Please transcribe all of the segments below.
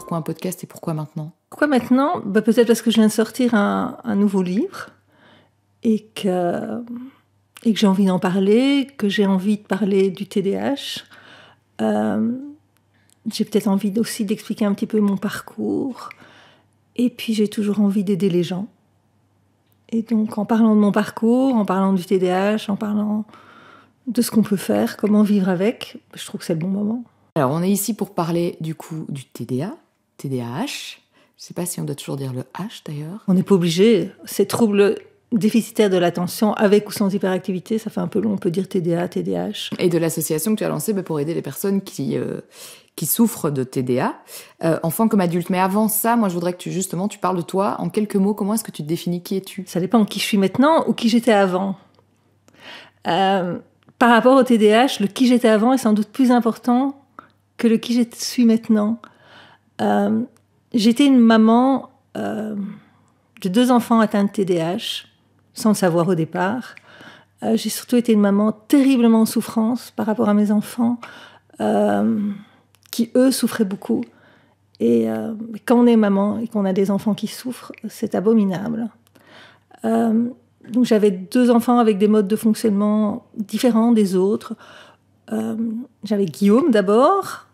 pourquoi un podcast et pourquoi maintenant ? Pourquoi maintenant ? Peut-être parce que je viens de sortir un nouveau livre et que j'ai envie d'en parler, que j'ai envie de parler du TDAH. J'ai peut-être envie aussi d'expliquer un petit peu mon parcours. Et puis j'ai toujours envie d'aider les gens. Et donc en parlant de mon parcours, en parlant du TDAH, en parlant de ce qu'on peut faire, comment vivre avec, je trouve que c'est le bon moment. Alors on est ici pour parler du coup du TDAH. Je ne sais pas si on doit toujours dire le H d'ailleurs. On n'est pas obligé. Ces troubles déficitaires de l'attention, avec ou sans hyperactivité, ça fait un peu long, on peut dire TDA, TDAH. Et de l'association que tu as lancée pour aider les personnes qui souffrent de TDA, enfants comme adultes. Mais avant ça, moi je voudrais que tu parles de toi. En quelques mots, comment est-ce que tu te définis ? Qui es-tu ? Ça dépend de qui je suis maintenant ou qui j'étais avant. Par rapport au TDAH, le qui j'étais avant est sans doute plus important que le qui je suis maintenant. J'étais une maman de 2 enfants atteints de TDAH, sans le savoir au départ. J'ai surtout été une maman terriblement en souffrance par rapport à mes enfants, qui, eux, souffraient beaucoup. Et quand on est maman et qu'on a des enfants qui souffrent, c'est abominable. Donc j'avais 2 enfants avec des modes de fonctionnement différents des autres. J'avais Guillaume d'abord.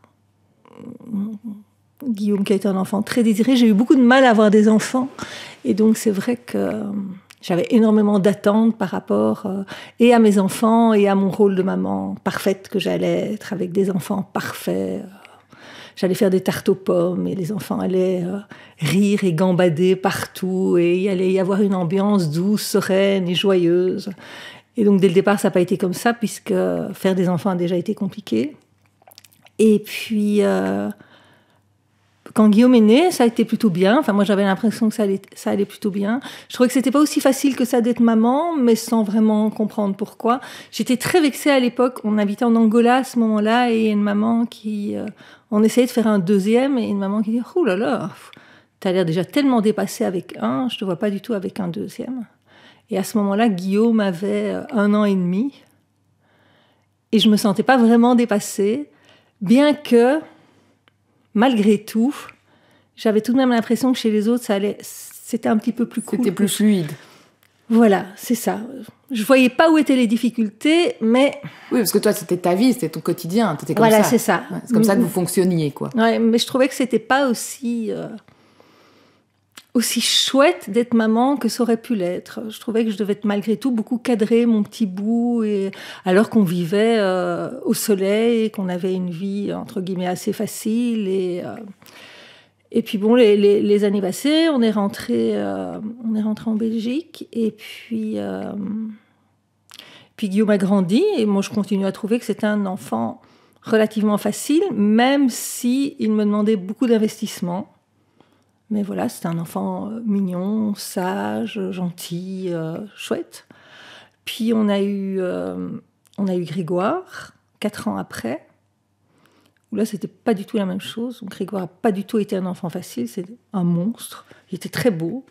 Guillaume qui a été un enfant très désiré. J'ai eu beaucoup de mal à avoir des enfants. Et donc c'est vrai que j'avais énormément d'attentes par rapport et à mes enfants et à mon rôle de maman parfaite que j'allais être avec des enfants parfaits. J'allais faire des tartes aux pommes et les enfants allaient rire et gambader partout et il allait y avoir une ambiance douce, sereine et joyeuse. Et donc dès le départ, ça n'a pas été comme ça puisque faire des enfants a déjà été compliqué. Et puis quand Guillaume est né, ça a été plutôt bien. Enfin, moi, j'avais l'impression que ça allait plutôt bien. Je trouvais que c'était pas aussi facile que ça d'être maman, mais sans vraiment comprendre pourquoi. J'étais très vexée à l'époque. On habitait en Angola à ce moment-là, et une maman qui... on essayait de faire un deuxième, et une maman qui dit « Oh là là, t'as l'air déjà tellement dépassée avec un, je te vois pas du tout avec un deuxième. » Et à ce moment-là, Guillaume avait 1 an et demi, et je me sentais pas vraiment dépassée, bien que... Malgré tout, j'avais tout de même l'impression que chez les autres, c'était un petit peu plus cool. C'était plus fluide. Voilà, c'est ça. Je voyais pas où étaient les difficultés, mais... Oui, parce que toi, c'était ta vie, c'était ton quotidien, t'étais comme voilà, ça. C'est ça. Ouais, c'est comme ça que vous fonctionniez, quoi. Ouais, mais je trouvais que c'était pas aussi chouette d'être maman que ça aurait pu l'être. Je trouvais que je devais être malgré tout beaucoup cadrer mon petit bout, alors qu'on vivait au soleil, qu'on avait une vie entre guillemets assez facile. Et puis bon, les années passées, on est rentré en Belgique et puis Guillaume a grandi et moi je continue à trouver que c'était un enfant relativement facile, même si il me demandait beaucoup d'investissement. Mais voilà, c'était un enfant mignon, sage, gentil, chouette. Puis on a eu Grégoire, 4 ans après, où là, c'était pas du tout la même chose. Donc, Grégoire n'a pas du tout été un enfant facile, c'est un monstre. Il était très beau.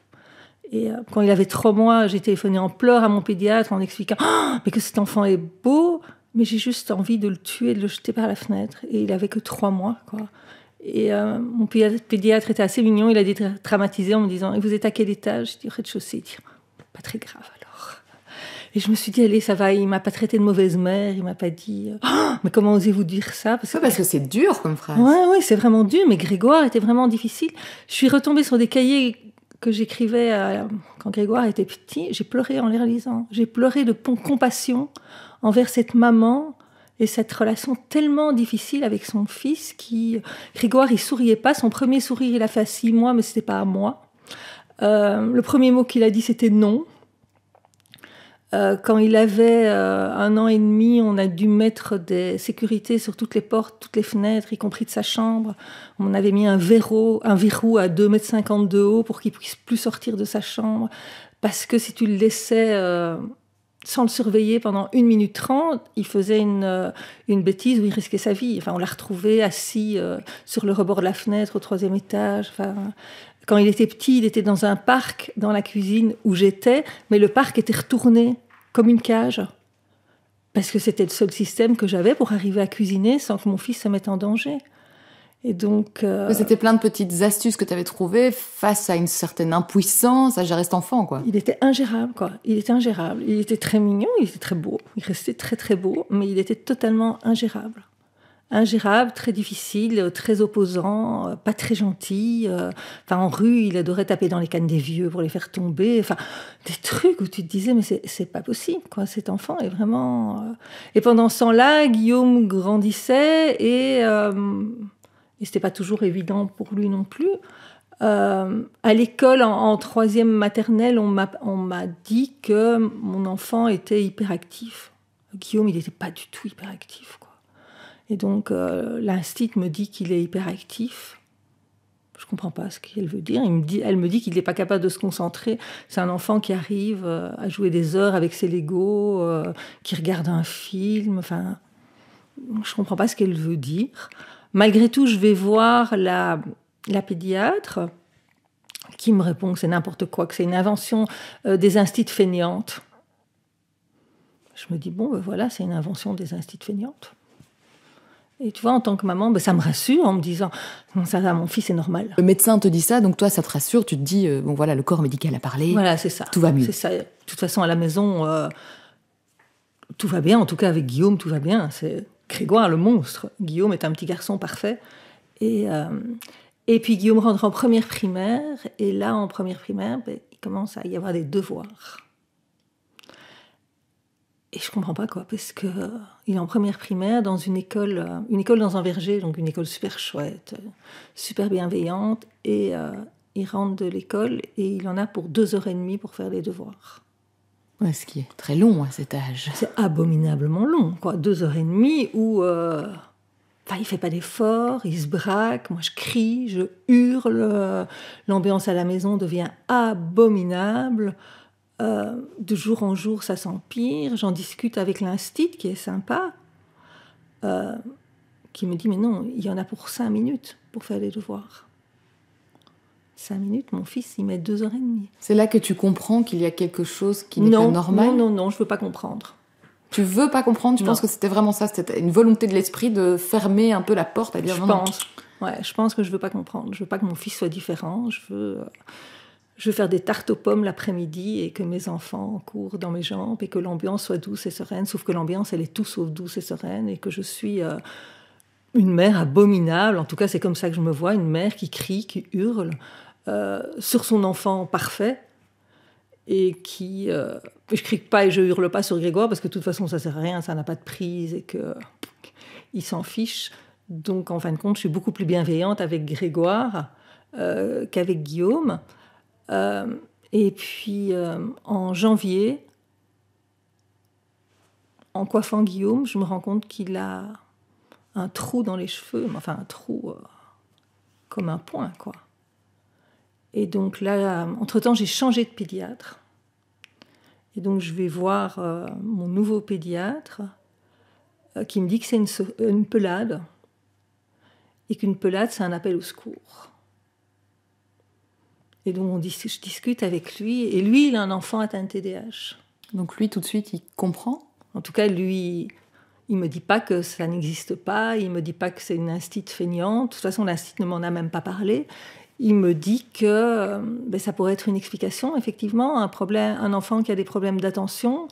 Et quand il avait 3 mois, j'ai téléphoné en pleurs à mon pédiatre en expliquant « Mais que cet enfant est beau, mais j'ai juste envie de le tuer, de le jeter par la fenêtre. » Et il avait que 3 mois, quoi. Et mon pédiatre était assez mignon, il a été traumatisé en me disant « Et vous êtes à quel étage ?» Je dis « Au rez-de-chaussée. » Il dit « Pas très grave alors. » Et je me suis dit « Allez, ça va, il m'a pas traité de mauvaise mère, il m'a pas dit « Mais comment osez-vous dire ça ?» Parce que c'est dur comme phrase. Oui, c'est vraiment dur, mais Grégoire était vraiment difficile. Je suis retombée sur des cahiers que j'écrivais quand Grégoire était petit, j'ai pleuré en les relisant. J'ai pleuré de compassion envers cette maman et cette relation tellement difficile avec son fils Grégoire, il souriait pas. Son premier sourire, il a fait à 6 mois, mais c'était pas à moi. Le premier mot qu'il a dit, c'était non. Quand il avait 1 an et demi, on a dû mettre des sécurités sur toutes les portes, toutes les fenêtres, y compris de sa chambre. On avait mis un verrou à 2,50 m de haut pour qu'il puisse plus sortir de sa chambre. Parce que si tu le laissais sans le surveiller pendant 1 minute 30, il faisait une bêtise où il risquait sa vie. Enfin, on l'a retrouvé assis sur le rebord de la fenêtre au 3e étage. Enfin, quand il était petit, il était dans un parc, dans la cuisine où j'étais, mais le parc était retourné comme une cage. Parce que c'était le seul système que j'avais pour arriver à cuisiner sans que mon fils se mette en danger. Et donc... Mais c'était plein de petites astuces que tu avais trouvées face à une certaine impuissance à gérer cet enfant, quoi. Il était ingérable, quoi. Il était ingérable. Il était très mignon, il était très beau. Il restait très, très beau, mais il était totalement ingérable. Ingérable, très difficile, très opposant, pas très gentil. Enfin, en rue, il adorait taper dans les cannes des vieux pour les faire tomber. Enfin, des trucs où tu te disais, mais c'est pas possible, quoi. Cet enfant est vraiment... Et pendant ce temps-là, Guillaume grandissait et c'était pas toujours évident pour lui non plus. À l'école, en troisième maternelle, on m'a dit que mon enfant était hyperactif. Guillaume, il n'était pas du tout hyperactif, quoi. Et donc, l'instit me dit qu'il est hyperactif. Je ne comprends pas ce qu'elle veut dire. Elle me dit qu'il n'est pas capable de se concentrer. C'est un enfant qui arrive à jouer des heures avec ses Legos, qui regarde un film. Enfin, je ne comprends pas ce qu'elle veut dire. Malgré tout, je vais voir la pédiatre qui me répond que c'est n'importe quoi, que c'est une invention des instits feignantes. Je me dis, bon, ben voilà, c'est une invention des instits feignantes. Et tu vois, en tant que maman, ben ça me rassure en me disant, non, ça va, mon fils est normal. Le médecin te dit ça, donc toi, ça te rassure, tu te dis, bon voilà, le corps médical a parlé. Voilà, c'est ça. Tout va mieux. C'est ça. De toute façon, à la maison, tout va bien. En tout cas, avec Guillaume, tout va bien. C'est Grégoire, le monstre. Guillaume est un petit garçon parfait. Et puis, Guillaume rentre en première primaire. Et là, en première primaire, ben, il commence à y avoir des devoirs. Et je comprends pas, quoi, parce que il est en première primaire dans une école dans un verger, donc une école super chouette, super bienveillante. Et il rentre de l'école et il en a pour 2h30 pour faire les devoirs. Ouais, ce qui est très long à cet âge. C'est abominablement long, quoi. 2h30 où il fait pas d'effort, il se braque, moi je crie, je hurle, l'ambiance à la maison devient abominable. De jour en jour, ça s'empire. J'en discute avec l'instit, qui est sympa, qui me dit, mais non, il y en a pour 5 minutes pour faire les devoirs. 5 minutes, mon fils, il met 2h30. C'est là que tu comprends qu'il y a quelque chose qui n'est pas normal? Non, je veux pas comprendre. Tu veux pas comprendre? Tu penses que c'était vraiment ça? C'était une volonté de l'esprit de fermer un peu la porte, à dire je pense que je veux pas comprendre. Je veux pas que mon fils soit différent. Je veux faire des tartes aux pommes l'après-midi et que mes enfants courent dans mes jambes et que l'ambiance soit douce et sereine. Sauf que l'ambiance, elle est tout sauf douce et sereine et que je suis une mère abominable. En tout cas, c'est comme ça que je me vois, une mère qui crie, qui hurle sur son enfant parfait et qui... je crie pas et je hurle pas sur Grégoire parce que de toute façon, ça sert à rien, ça n'a pas de prise et qu'il s'en fiche. Donc, en fin de compte, je suis beaucoup plus bienveillante avec Grégoire qu'avec Guillaume. Et puis en janvier, en coiffant Guillaume, je me rends compte qu'il a un trou dans les cheveux, enfin un trou comme un poing, quoi. Et donc là, entre-temps, j'ai changé de pédiatre. Et donc je vais voir mon nouveau pédiatre qui me dit que c'est une pelade et qu'une pelade, c'est un appel au secours. Et donc, je discute avec lui. Et lui, il a un enfant atteint de TDAH. Donc lui, tout de suite, il comprend? En tout cas, lui, il ne me dit pas que ça n'existe pas. Il ne me dit pas que c'est une instite feignante. De toute façon, l'instit ne m'en a même pas parlé. Il me dit que ça pourrait être une explication, effectivement. Un enfant qui a des problèmes d'attention,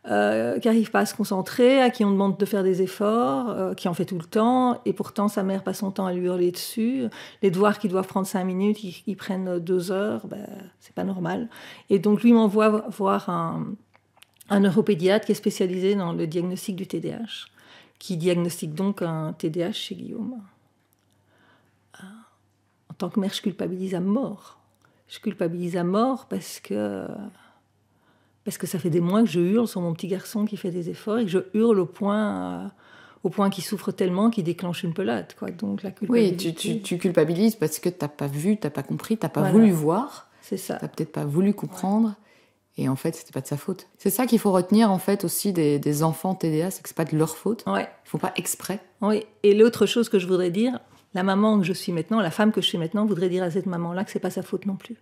qui n'arrive pas à se concentrer, à qui on demande de faire des efforts, qui en fait tout le temps, et pourtant sa mère passe son temps à lui hurler dessus. Les devoirs qui doivent prendre 5 minutes, ils prennent 2 heures, c'est pas normal. Et donc lui m'envoie voir un neuropédiatre qui est spécialisé dans le diagnostic du TDAH, qui diagnostique donc un TDAH chez Guillaume. En tant que mère, je culpabilise à mort. Je culpabilise à mort parce que ça fait des mois que je hurle sur mon petit garçon qui fait des efforts et que je hurle au point qu'il souffre tellement qu'il déclenche une pelade, quoi. Donc la culpabilité... Oui, tu culpabilises parce que t'as pas vu, t'as pas compris, t'as pas voulu voir. C'est ça. T'as peut-être pas voulu comprendre. Ouais. Et en fait, c'était pas de sa faute. C'est ça qu'il faut retenir, en fait, aussi des enfants TDA, c'est que c'est pas de leur faute. Ouais. Ils font pas exprès. Oui. Et l'autre chose que je voudrais dire, la maman que je suis maintenant, la femme que je suis maintenant, voudrait dire à cette maman-là que c'est pas sa faute non plus.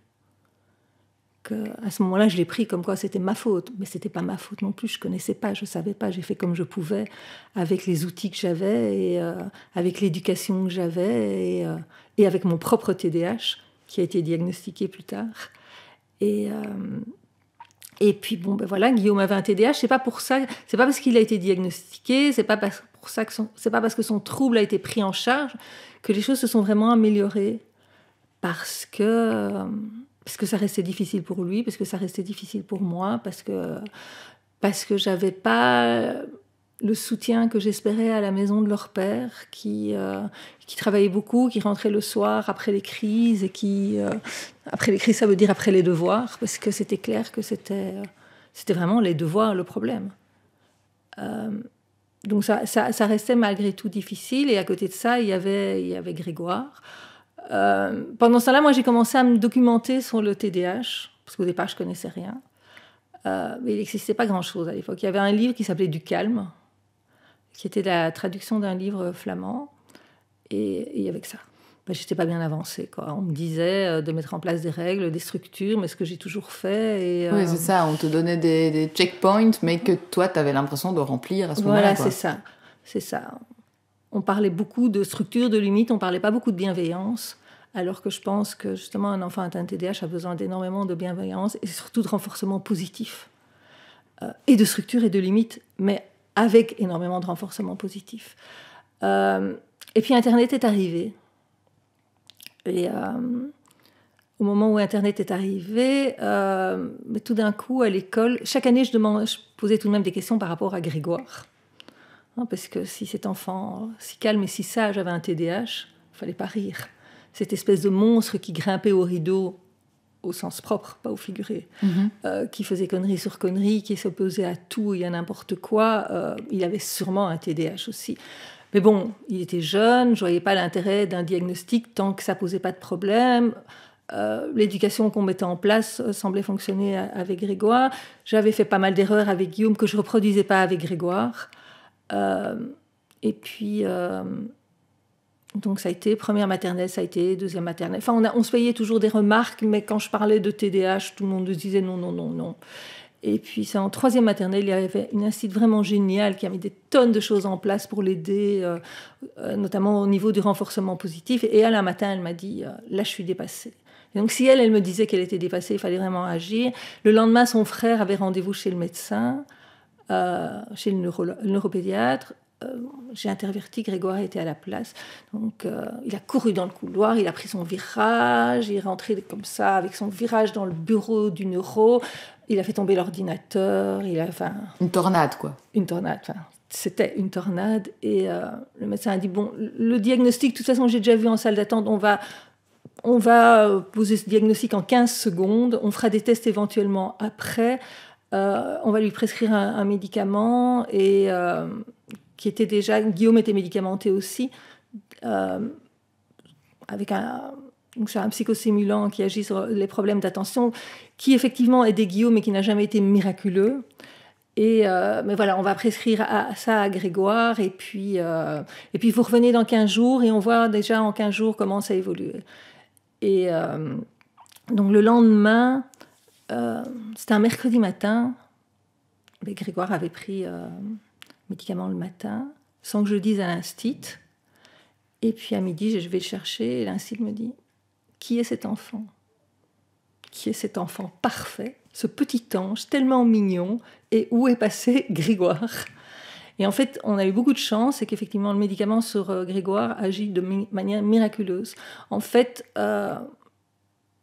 à ce moment-là, je l'ai pris comme quoi c'était ma faute. Mais c'était pas ma faute non plus, je connaissais pas, je savais pas. J'ai fait comme je pouvais, avec les outils que j'avais, et avec l'éducation que j'avais, et avec mon propre TDAH, qui a été diagnostiqué plus tard. Et puis, bon, ben voilà, Guillaume avait un TDAH. C'est pas parce qu'il a été diagnostiqué, c'est pas parce que son trouble a été pris en charge que les choses se sont vraiment améliorées. Parce que ça restait difficile pour lui, parce que ça restait difficile pour moi, parce que j'avais pas le soutien que j'espérais à la maison de leur père, qui travaillait beaucoup, qui rentrait le soir après les crises, et après les crises, ça veut dire après les devoirs, parce que c'était clair que c'était vraiment les devoirs le problème. Donc ça restait malgré tout difficile, et à côté de ça, il y avait Grégoire. Pendant ce temps-là, moi, j'ai commencé à me documenter sur le TDAH, parce qu'au départ, je ne connaissais rien. Mais il n'existait pas grand-chose à l'époque. Il y avait un livre qui s'appelait Du calme, qui était la traduction d'un livre flamand, et il y avait que ça. Ben, je n'étais pas bien avancée, quoi. On me disait de mettre en place des règles, des structures, mais ce que j'ai toujours fait. Oui, c'est ça. On te donnait des checkpoints, mais que toi, tu avais l'impression de remplir à ce moment-là. Voilà, c'est ça. On parlait beaucoup de structure, de limites, on ne parlait pas beaucoup de bienveillance, alors que je pense que justement un enfant atteint de TDAH a besoin d'énormément de bienveillance et surtout de renforcement positif. Et de structure et de limites, mais avec énormément de renforcement positif. Et puis Internet est arrivé. Et au moment où Internet est arrivé, mais tout d'un coup à l'école, chaque année je posais tout de même des questions par rapport à Grégoire. Parce que si cet enfant si calme et si sage avait un TDAH, il ne fallait pas rire. Cette espèce de monstre qui grimpait au rideau, au sens propre, pas au figuré, qui faisait connerie sur connerie, qui s'opposait à tout et à n'importe quoi, il avait sûrement un TDAH aussi. Mais bon, il était jeune, je ne voyais pas l'intérêt d'un diagnostic tant que ça ne posait pas de problème. L'éducation qu'on mettait en place semblait fonctionner avec Grégoire. J'avais fait pas mal d'erreurs avec Guillaume que je ne reproduisais pas avec Grégoire. Et puis, donc ça a été première maternelle, ça a été deuxième maternelle. Enfin, on se payait toujours des remarques, mais quand je parlais de TDAH, tout le monde disait non, non, non, non. Et puis, c'est en troisième maternelle, il y avait une institut vraiment géniale qui a mis des tonnes de choses en place pour l'aider, notamment au niveau du renforcement positif. Et elle, un matin, elle m'a dit là, je suis dépassée. Et donc, si elle me disait qu'elle était dépassée, il fallait vraiment agir. Le lendemain, son frère avait rendez-vous chez le médecin. Chez le neuropédiatre, j'ai interverti, Grégoire était à la place. Donc, il a couru dans le couloir, il a pris son virage, il est rentré comme ça, avec son virage dans le bureau du neuro, il a fait tomber l'ordinateur, Une tornade, quoi. Une tornade, c'était une tornade. Et le médecin a dit, bon, le diagnostic, de toute façon, j'ai déjà vu en salle d'attente, on va poser ce diagnostic en 15 secondes, on fera des tests éventuellement après. On va lui prescrire un médicament et qui était déjà... Guillaume était médicamenté aussi, avec un psychostimulant qui agit sur les problèmes d'attention, qui effectivement aidait Guillaume mais qui n'a jamais été miraculeux. Mais voilà, on va prescrire ça à Grégoire et puis vous revenez dans 15 jours et on voit déjà en 15 jours comment ça évolue. Et donc le lendemain... c'était un mercredi matin. Mais Grégoire avait pris médicament le matin, sans que je le dise à l'instit. Et puis à midi, je vais le chercher, et l'instit me dit « Qui est cet enfant ? Qui est cet enfant parfait, ce petit ange tellement mignon, et où est passé Grégoire ?» Et en fait, on a eu beaucoup de chance, c'est qu'effectivement, le médicament sur Grégoire agit de manière miraculeuse. En fait...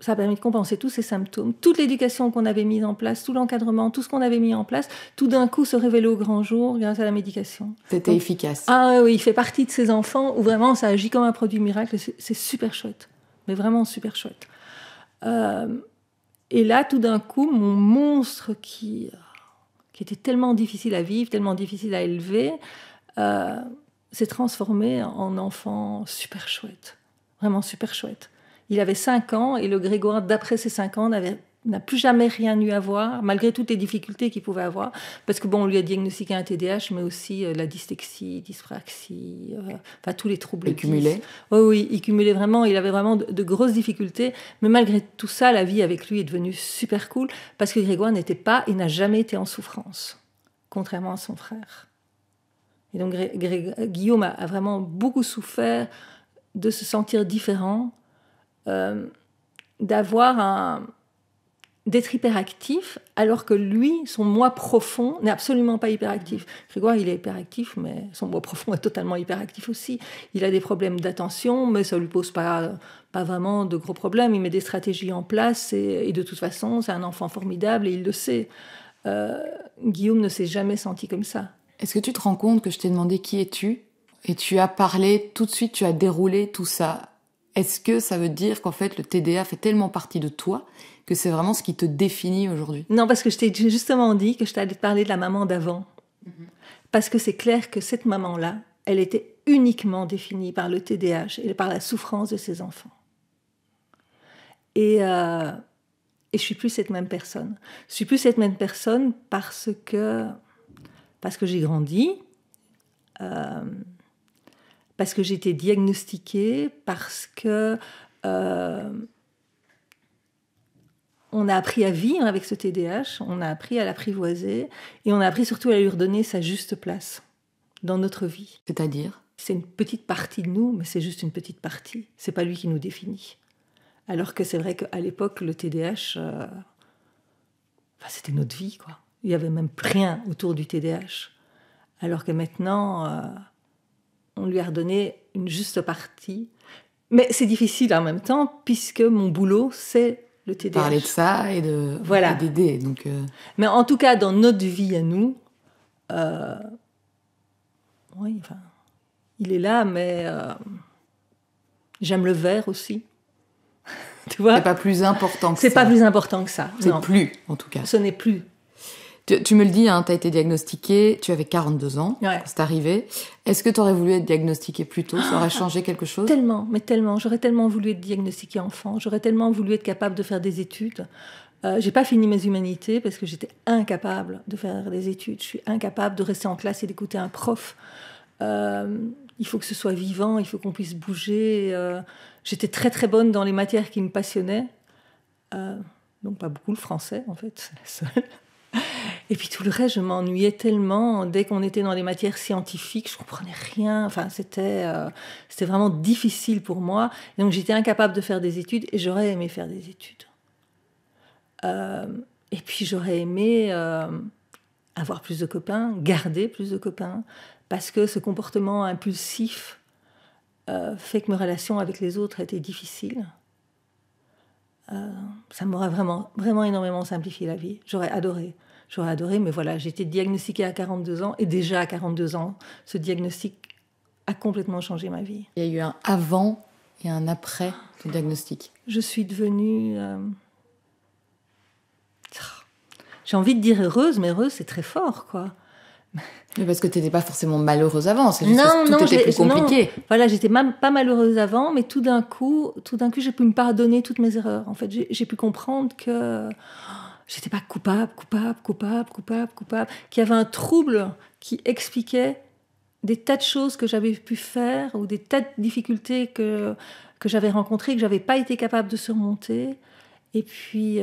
ça a permis de compenser tous ces symptômes. Toute l'éducation qu'on avait mise en place, tout l'encadrement, tout ce qu'on avait mis en place, tout d'un coup se révélait au grand jour grâce à la médication. C'était efficace. Ah oui, il fait partie de ces enfants où vraiment ça agit comme un produit miracle. C'est super chouette, mais vraiment super chouette. Et là, tout d'un coup, mon monstre qui était tellement difficile à vivre, tellement difficile à élever, s'est transformé en enfant super chouette. Vraiment super chouette. Il avait 5 ans et le Grégoire, d'après ses 5 ans, n'avait n'a plus jamais rien eu à voir, malgré toutes les difficultés qu'il pouvait avoir. Parce que bon, on lui a diagnostiqué un TDAH, mais aussi la dyslexie, dyspraxie, enfin tous les troubles. Il cumulait. Oui, il cumulait vraiment. Il avait vraiment de grosses difficultés. Mais malgré tout ça, la vie avec lui est devenue super cool parce que Grégoire n'était pas et n'a jamais été en souffrance, contrairement à son frère. Et donc Guillaume a vraiment beaucoup souffert de se sentir différent, d'être hyperactif, alors que lui, son moi profond n'est absolument pas hyperactif. Grégoire, il est hyperactif, mais son moi profond est totalement hyperactif aussi. Il a des problèmes d'attention, mais ça ne lui pose pas vraiment de gros problèmes. Il met des stratégies en place, et de toute façon, c'est un enfant formidable, et il le sait. Guillaume ne s'est jamais senti comme ça. Est-ce que tu te rends compte que je t'ai demandé qui es-tu ? Et tu as parlé, tout de suite, tu as déroulé tout ça. Est-ce que ça veut dire qu'en fait, le TDA fait tellement partie de toi que c'est vraiment ce qui te définit aujourd'hui ? Non, parce que je t'ai justement dit que je t'allais te parler de la maman d'avant. Parce que c'est clair que cette maman-là, elle était uniquement définie par le TDAH et par la souffrance de ses enfants. Et je suis plus cette même personne. Je suis plus cette même personne parce que j'ai grandi, parce que j'ai été diagnostiquée, parce que on a appris à vivre avec ce TDAH, on a appris à l'apprivoiser, et on a appris surtout à lui redonner sa juste place dans notre vie. C'est-à-dire ? C'est une petite partie de nous, mais c'est juste une petite partie. C'est pas lui qui nous définit. Alors que c'est vrai qu'à l'époque, le TDAH, c'était notre vie, quoi. Il y avait même rien autour du TDAH. Alors que maintenant, on lui a redonné une juste partie. Mais c'est difficile en même temps, puisque mon boulot, c'est le TDAH. Parler de ça et d'aider. Donc, Mais en tout cas, dans notre vie à nous, il est là, mais j'aime le vert aussi. Tu vois ? C'est pas plus important que ça. C'est pas plus important que ça. C'est plus, en tout cas. Ce n'est plus. Tu me le dis, hein, tu as été diagnostiquée, tu avais 42 ans Ouais. quand c'est arrivé. Est-ce que tu aurais voulu être diagnostiquée plus tôt ? Ça aurait changé quelque chose ? Tellement, mais tellement. J'aurais tellement voulu être diagnostiquée enfant. J'aurais tellement voulu être capable de faire des études. J'ai pas fini mes humanités parce que j'étais incapable de faire des études. Je suis incapable de rester en classe et d'écouter un prof. Il faut que ce soit vivant, il faut qu'on puisse bouger. J'étais très très bonne dans les matières qui me passionnaient. Donc pas beaucoup le français, en fait, c'est la seule. Et puis tout le reste, je m'ennuyais tellement. Dès qu'on était dans les matières scientifiques, je comprenais rien. Enfin, c'était vraiment difficile pour moi. Et donc j'étais incapable de faire des études et j'aurais aimé faire des études. Et puis j'aurais aimé avoir plus de copains, garder plus de copains, parce que ce comportement impulsif fait que mes relations avec les autres étaient difficiles. Ça m'aurait vraiment, vraiment énormément simplifié la vie. J'aurais adoré, mais voilà, j'ai été diagnostiquée à 42 ans, et déjà à 42 ans, ce diagnostic a complètement changé ma vie. Il y a eu un avant et un après le diagnostic. Je suis devenue... J'ai envie de dire heureuse, mais heureuse, c'est très fort, quoi. Mais parce que tu n'étais pas forcément malheureuse avant, c'est juste que tout était plus compliqué. Non. Voilà, j'étais même pas malheureuse avant, mais tout d'un coup, j'ai pu me pardonner toutes mes erreurs. En fait, j'ai pu comprendre que j'étais pas coupable, qu'il y avait un trouble qui expliquait des tas de choses que j'avais pu faire ou des tas de difficultés que j'avais rencontrées, que j'avais pas été capable de surmonter. Et puis...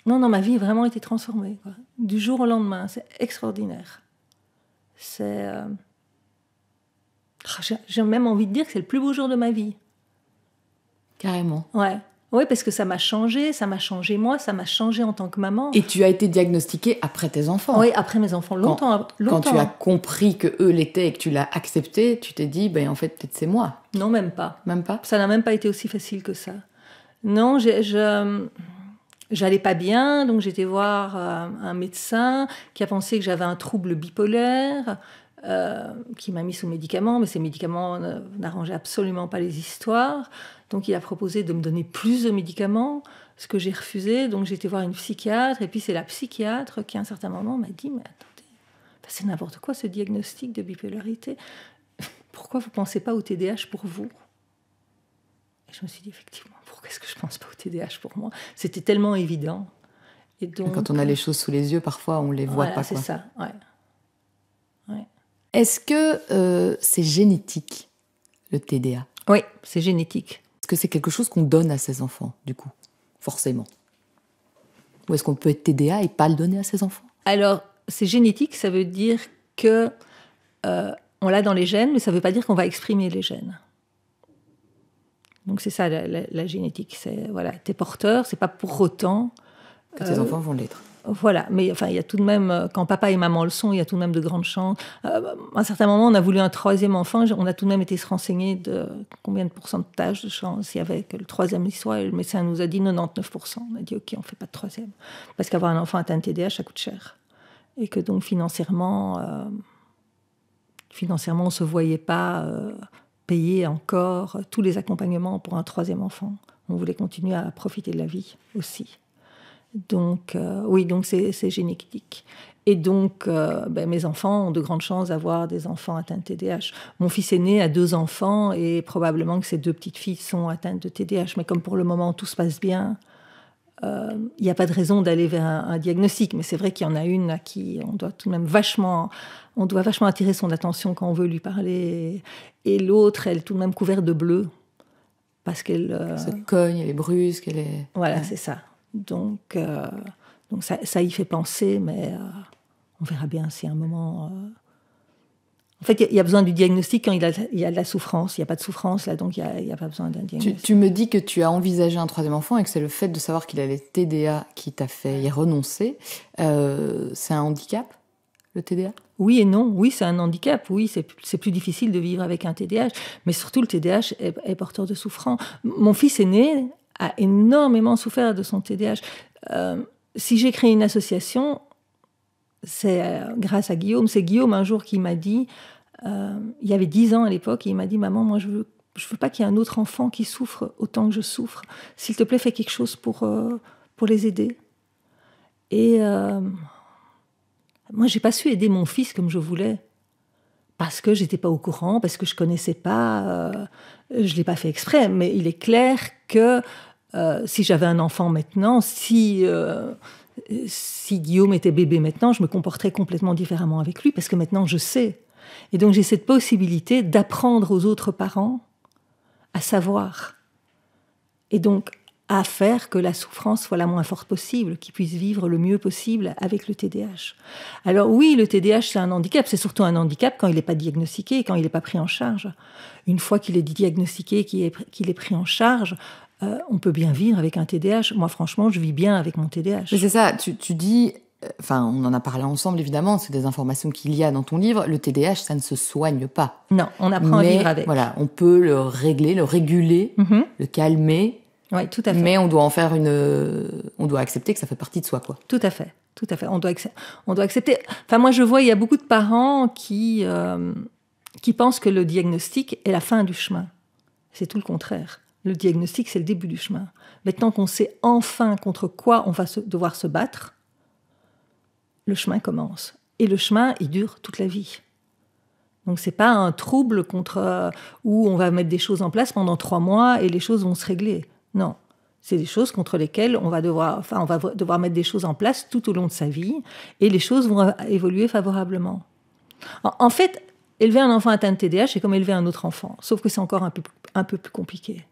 Non, ma vie a vraiment été transformée, quoi. Du jour au lendemain, c'est extraordinaire. J'ai même envie de dire que c'est le plus beau jour de ma vie. Carrément. Ouais. Oui, parce que ça m'a changé moi, ça m'a changé en tant que maman. Et tu as été diagnostiquée après tes enfants. Oui, après mes enfants, longtemps. Quand tu as compris que eux l'étaient et que tu l'as accepté, tu t'es dit, en fait, peut-être c'est moi. Non, même pas. Même pas ? Ça n'a même pas été aussi facile que ça. Non, j'allais pas bien, donc j'étais voir un médecin qui a pensé que j'avais un trouble bipolaire, qui m'a mis sous médicaments, mais ces médicaments n'arrangeaient absolument pas les histoires. Donc il a proposé de me donner plus de médicaments, ce que j'ai refusé. Donc j'ai été voir une psychiatre, et puis c'est la psychiatre qui à un certain moment m'a dit « Mais attendez, c'est n'importe quoi ce diagnostic de bipolarité. Pourquoi vous ne pensez pas au TDAH pour vous ?» Et je me suis dit, effectivement, pourquoi est-ce que je ne pense pas au TDAH pour moi? C'était tellement évident. Et donc, quand on a les choses sous les yeux, parfois, on ne les voit voilà, pas. c'est ça, ouais. Est-ce que c'est génétique, le TDA? Oui, c'est génétique. Est-ce que c'est quelque chose qu'on donne à ses enfants, du coup, forcément? Ou est-ce qu'on peut être TDA et pas le donner à ses enfants? Alors, c'est génétique, ça veut dire que on l'a dans les gènes, mais ça ne veut pas dire qu'on va exprimer les gènes. Donc c'est ça la génétique. C'est, voilà, t'es porteur, c'est pas pour autant que tes enfants vont l'être. Voilà, mais enfin, il y a tout de même, quand papa et maman le sont, il y a tout de même de grandes chances. À un certain moment, on a voulu un troisième enfant, on a tout de même été se renseigner de combien de pourcentage de chance il y avait que le troisième y soit, et le médecin nous a dit 99%. On a dit ok, on fait pas de troisième. Parce qu'avoir un enfant atteint de TDAH, ça coûte cher. Et que donc financièrement, on ne se voyait pas payer encore tous les accompagnements pour un troisième enfant. On voulait continuer à profiter de la vie aussi. Donc, oui, donc c'est génétique. Et donc, mes enfants ont de grandes chances d'avoir des enfants atteints de TDAH. Mon fils aîné a 2 enfants et probablement que ses 2 petites filles sont atteintes de TDAH. Mais comme pour le moment, tout se passe bien, il n'y a pas de raison d'aller vers un diagnostic. Mais c'est vrai qu'il y en a une à qui on doit tout de même vachement attirer son attention quand on veut lui parler. Et l'autre, elle est tout de même couverte de bleu. Parce qu'elle se cogne, elle est brusque, elle est... Voilà, c'est ça. Donc ça y fait penser, mais on verra bien si à un moment... En fait, il y a besoin du diagnostic quand il y a de la souffrance. Il n'y a pas de souffrance, là, donc il n'y a pas besoin d'un diagnostic. Tu me dis que tu as envisagé un troisième enfant et que c'est le fait de savoir qu'il a les TDA qui t'a fait y renoncer. C'est un handicap, le TDA ? Oui et non. Oui, c'est un handicap. Oui, c'est plus difficile de vivre avec un TDAH. Mais surtout, le TDAH est porteur de souffrance. Mon fils aîné a énormément souffert de son TDAH. Si j'ai créé une association, c'est grâce à Guillaume. C'est Guillaume un jour qui m'a dit, il y avait 10 ans à l'époque, et il m'a dit, maman, moi je veux pas qu'il y ait un autre enfant qui souffre autant que je souffre. S'il te plaît, fais quelque chose pour les aider. Et moi, j'ai pas su aider mon fils comme je voulais. Parce que j'étais pas au courant, parce que je connaissais pas, je l'ai pas fait exprès, mais il est clair que si j'avais un enfant maintenant, si Guillaume était bébé maintenant, je me comporterais complètement différemment avec lui, parce que maintenant je sais. Et donc j'ai cette possibilité d'apprendre aux autres parents à savoir. Et donc à faire que la souffrance soit la moins forte possible, qu'ils puissent vivre le mieux possible avec le TDAH. Alors oui, le TDAH, c'est un handicap. C'est surtout un handicap quand il n'est pas diagnostiqué, quand il n'est pas pris en charge. Une fois qu'il est diagnostiqué, qu'il est pris en charge, on peut bien vivre avec un TDAH. Moi, franchement, je vis bien avec mon TDAH. Mais c'est ça, tu dis... Enfin, on en a parlé ensemble, évidemment, c'est des informations qu'il y a dans ton livre. Le TDAH, ça ne se soigne pas. Non, on apprend à vivre avec. Voilà, on peut le régler, le réguler, le calmer. Oui, tout à fait. Mais on doit en faire on doit accepter que ça fait partie de soi, quoi. Tout à fait. On doit accepter. Enfin, moi, je vois, il y a beaucoup de parents qui pensent que le diagnostic est la fin du chemin. C'est tout le contraire. Le diagnostic, c'est le début du chemin. Maintenant qu'on sait enfin contre quoi on va devoir se battre, le chemin commence. Et le chemin, il dure toute la vie. Donc, c'est pas un trouble où on va mettre des choses en place pendant 3 mois et les choses vont se régler. Non, c'est des choses contre lesquelles on va devoir mettre des choses en place tout au long de sa vie et les choses vont évoluer favorablement. En fait, élever un enfant atteint de TDAH, c'est comme élever un autre enfant, sauf que c'est encore un peu plus compliqué.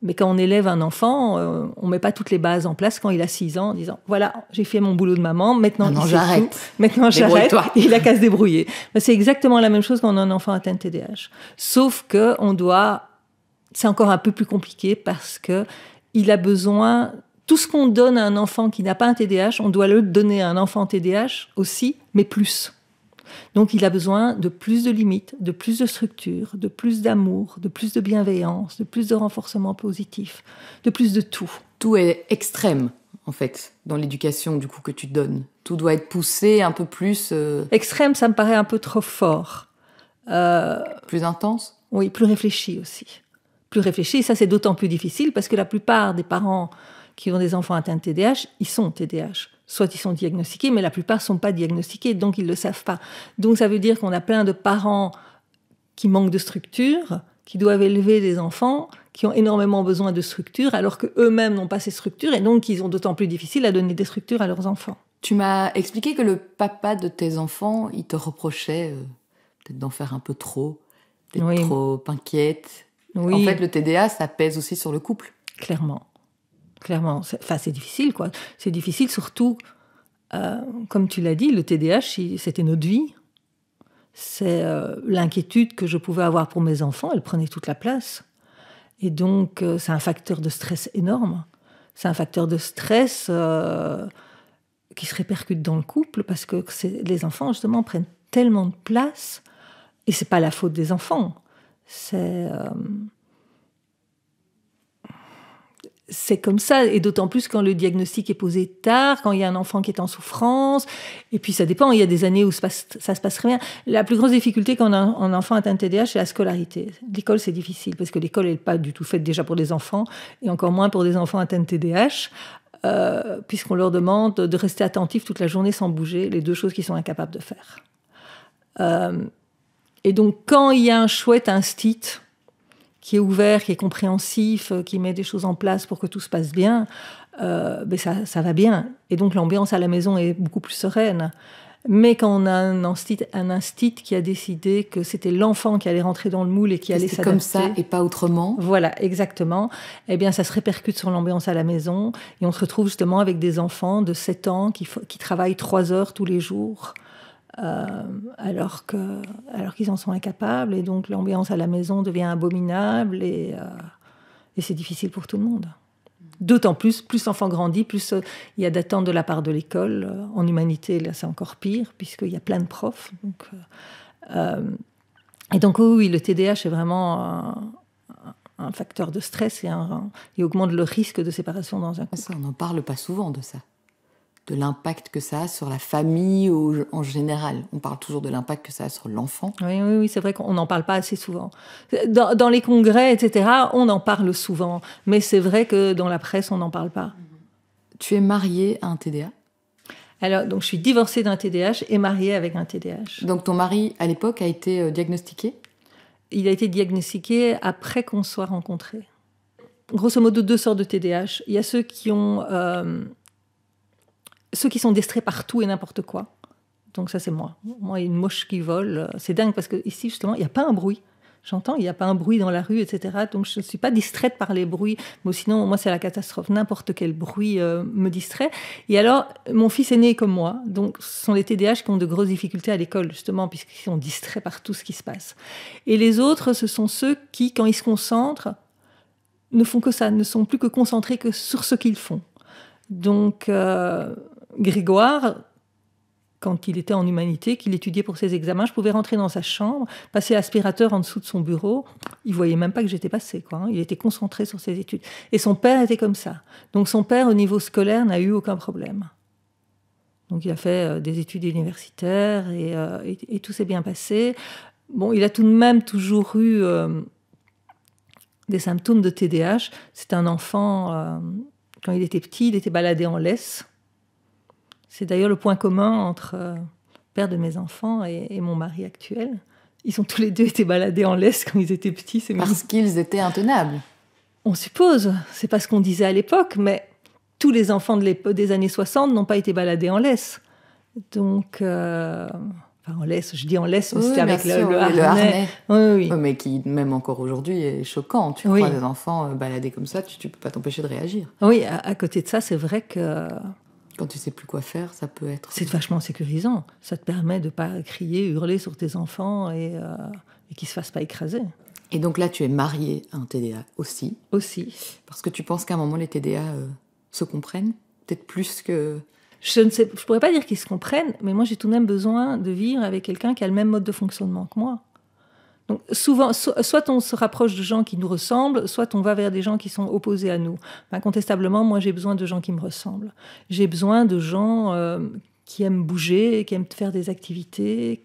Mais quand on élève un enfant, on ne met pas toutes les bases en place quand il a 6 ans en disant « Voilà, j'ai fait mon boulot de maman, maintenant j'arrête. Maintenant j'arrête, il a qu'à se débrouiller. » C'est exactement la même chose quand on a un enfant atteint de TDAH. Sauf que c'est encore un peu plus compliqué parce qu'il a besoin... Tout ce qu'on donne à un enfant qui n'a pas un TDAH, on doit le donner à un enfant TDAH aussi, mais plus. Donc, il a besoin de plus de limites, de plus de structure, de plus d'amour, de plus de bienveillance, de plus de renforcement positif, de plus de tout. Tout est extrême, en fait, dans l'éducation, du coup, que tu donnes. Tout doit être poussé un peu plus... Extrême, ça me paraît un peu trop fort. Plus intense ? Oui, plus réfléchi aussi. Plus réfléchi, ça c'est d'autant plus difficile parce que la plupart des parents qui ont des enfants atteints de TDAH, ils sont TDAH. Soit ils sont diagnostiqués, mais la plupart ne sont pas diagnostiqués, donc ils ne le savent pas. Donc ça veut dire qu'on a plein de parents qui manquent de structure, qui doivent élever des enfants qui ont énormément besoin de structure, alors qu'eux-mêmes n'ont pas ces structures, et donc ils ont d'autant plus difficile à donner des structures à leurs enfants. Tu m'as expliqué que le papa de tes enfants, il te reprochait peut-être d'en faire un peu trop, d'être trop inquiète. Oui. En fait, le TDA, ça pèse aussi sur le couple. Clairement. C'est difficile, quoi. C'est difficile, surtout, comme tu l'as dit, le TDAH, c'était notre vie. C'est l'inquiétude que je pouvais avoir pour mes enfants, elle prenait toute la place. Et donc, c'est un facteur de stress énorme. C'est un facteur de stress qui se répercute dans le couple, parce que les enfants, justement, prennent tellement de place, et c'est pas la faute des enfants. C'est comme ça, et d'autant plus quand le diagnostic est posé tard, quand il y a un enfant qui est en souffrance, et puis ça dépend, il y a des années où ça se passe très bien. La plus grosse difficulté quand un enfant atteint de TDAH, c'est la scolarité. L'école, c'est difficile, parce que l'école n'est pas du tout faite déjà pour les enfants, et encore moins pour des enfants atteints de TDAH, puisqu'on leur demande de rester attentifs toute la journée sans bouger, les deux choses qu'ils sont incapables de faire. Et donc, quand il y a un chouette instit qui est ouvert, qui est compréhensif, qui met des choses en place pour que tout se passe bien, ça va bien. Et donc l'ambiance à la maison est beaucoup plus sereine. Mais quand on a un instit qui a décidé que c'était l'enfant qui allait rentrer dans le moule et qui allait s'adapter... comme ça et pas autrement. Voilà, exactement. Eh bien, ça se répercute sur l'ambiance à la maison. Et on se retrouve justement avec des enfants de 7 ans qui travaillent 3 heures tous les jours, alors qu'ils en sont incapables, et donc l'ambiance à la maison devient abominable, et c'est difficile pour tout le monde. D'autant plus l'enfant grandit, plus il y a d'attentes de la part de l'école. En humanité, là, c'est encore pire, puisqu'il y a plein de profs. Et donc, oui, le TDAH est vraiment un facteur de stress, et augmente le risque de séparation dans un couple. Ça, on n'en parle pas souvent de ça. De l'impact que ça a sur la famille en général. On parle toujours de l'impact que ça a sur l'enfant. Oui, c'est vrai qu'on n'en parle pas assez souvent. Dans les congrès, etc., on en parle souvent. Mais c'est vrai que dans la presse, on n'en parle pas. Tu es mariée à un TDA ? Alors, donc, je suis divorcée d'un TDAH et mariée avec un TDAH. Donc, ton mari, à l'époque, a été diagnostiqué ? Il a été diagnostiqué après qu'on soit rencontrés. Grosso modo, 2 sortes de TDAH. Il y a ceux qui sont distraits par tout et n'importe quoi. Donc ça, c'est moi. Moi, une mouche qui vole. C'est dingue parce qu'ici, justement, il n'y a pas un bruit. J'entends, il n'y a pas un bruit dans la rue, etc. Donc je ne suis pas distraite par les bruits. Mais sinon, moi, c'est la catastrophe. N'importe quel bruit me distrait. Et alors, mon fils est né comme moi. Donc ce sont les TDAH qui ont de grosses difficultés à l'école, justement, puisqu'ils sont distraits par tout ce qui se passe. Et les autres, ce sont ceux qui, quand ils se concentrent, ne font que ça, ne sont plus que concentrés que sur ce qu'ils font. Donc... Grégoire, quand il était en humanité, qu'il étudiait pour ses examens, je pouvais rentrer dans sa chambre, passer l'aspirateur en dessous de son bureau. Il voyait même pas que j'étais passée, quoi. Il était concentré sur ses études. Et son père était comme ça. Donc son père, au niveau scolaire, n'a eu aucun problème. Donc il a fait des études universitaires et tout s'est bien passé. Bon, il a tout de même toujours eu des symptômes de TDAH. C'est un enfant, quand il était petit, il était baladé en laisse. C'est d'ailleurs le point commun entre le père de mes enfants et mon mari actuel. Ils ont tous les deux été baladés en laisse quand ils étaient petits. Parce qu'ils étaient intenables. On suppose, c'est pas ce qu'on disait à l'époque, mais tous les enfants des années 60 n'ont pas été baladés en laisse. Donc, en laisse, je dis en laisse, mais c'était avec le harnais. Oui. Mais qui, même encore aujourd'hui, est choquant. Tu crois des enfants baladés comme ça, tu peux pas t'empêcher de réagir. Oui, à côté de ça, c'est vrai que... Quand tu sais plus quoi faire, ça peut être... C'est vachement sécurisant. Ça te permet de pas crier, hurler sur tes enfants et qu'ils se fassent pas écraser. Et donc là, tu es mariée à un TDA aussi. Aussi. Parce que tu penses qu'à un moment, les TDA se comprennent ? Peut-être plus que... Je pourrais pas dire qu'ils se comprennent, mais moi, j'ai tout de même besoin de vivre avec quelqu'un qui a le même mode de fonctionnement que moi. Donc souvent, soit on se rapproche de gens qui nous ressemblent, soit on va vers des gens qui sont opposés à nous. Incontestablement, moi, j'ai besoin de gens qui me ressemblent. J'ai besoin de gens qui aiment bouger, qui aiment faire des activités,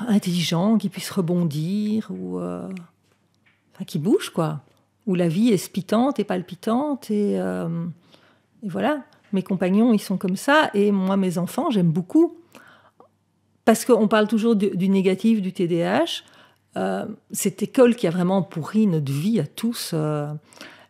intelligents, qui puissent rebondir, qui bougent, quoi. Où la vie est spitante et palpitante, et voilà. Mes compagnons, ils sont comme ça, et moi, mes enfants, j'aime beaucoup. Parce qu'on parle toujours du négatif du TDAH. cette école qui a vraiment pourri notre vie à tous.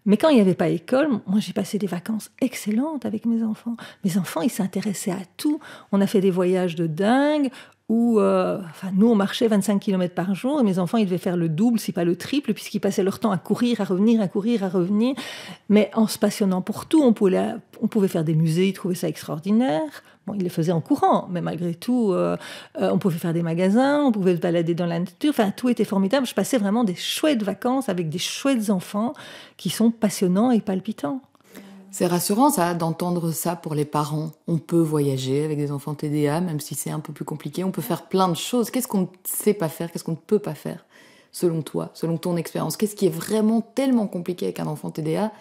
Mais quand il n'y avait pas école, moi j'ai passé des vacances excellentes avec mes enfants. Mes enfants, ils s'intéressaient à tout. On a fait des voyages de dingue où nous, on marchait 25 km par jour et mes enfants, ils devaient faire le double, si pas le triple, puisqu'ils passaient leur temps à courir, à revenir, à courir, à revenir. Mais en se passionnant pour tout, on pouvait faire des musées, ils trouvaient ça extraordinaire. Bon, ils le faisaient en courant, mais malgré tout, on pouvait faire des magasins, on pouvait se balader dans la nature. Enfin, tout était formidable. Je passais vraiment des chouettes vacances avec des chouettes enfants qui sont passionnants et palpitants. C'est rassurant, ça, d'entendre ça pour les parents. On peut voyager avec des enfants TDA, même si c'est un peu plus compliqué. On peut faire plein de choses. Qu'est-ce qu'on ne sait pas faire? Qu'est-ce qu'on ne peut pas faire, selon toi, selon ton expérience? Qu'est-ce qui est vraiment tellement compliqué avec un enfant TDA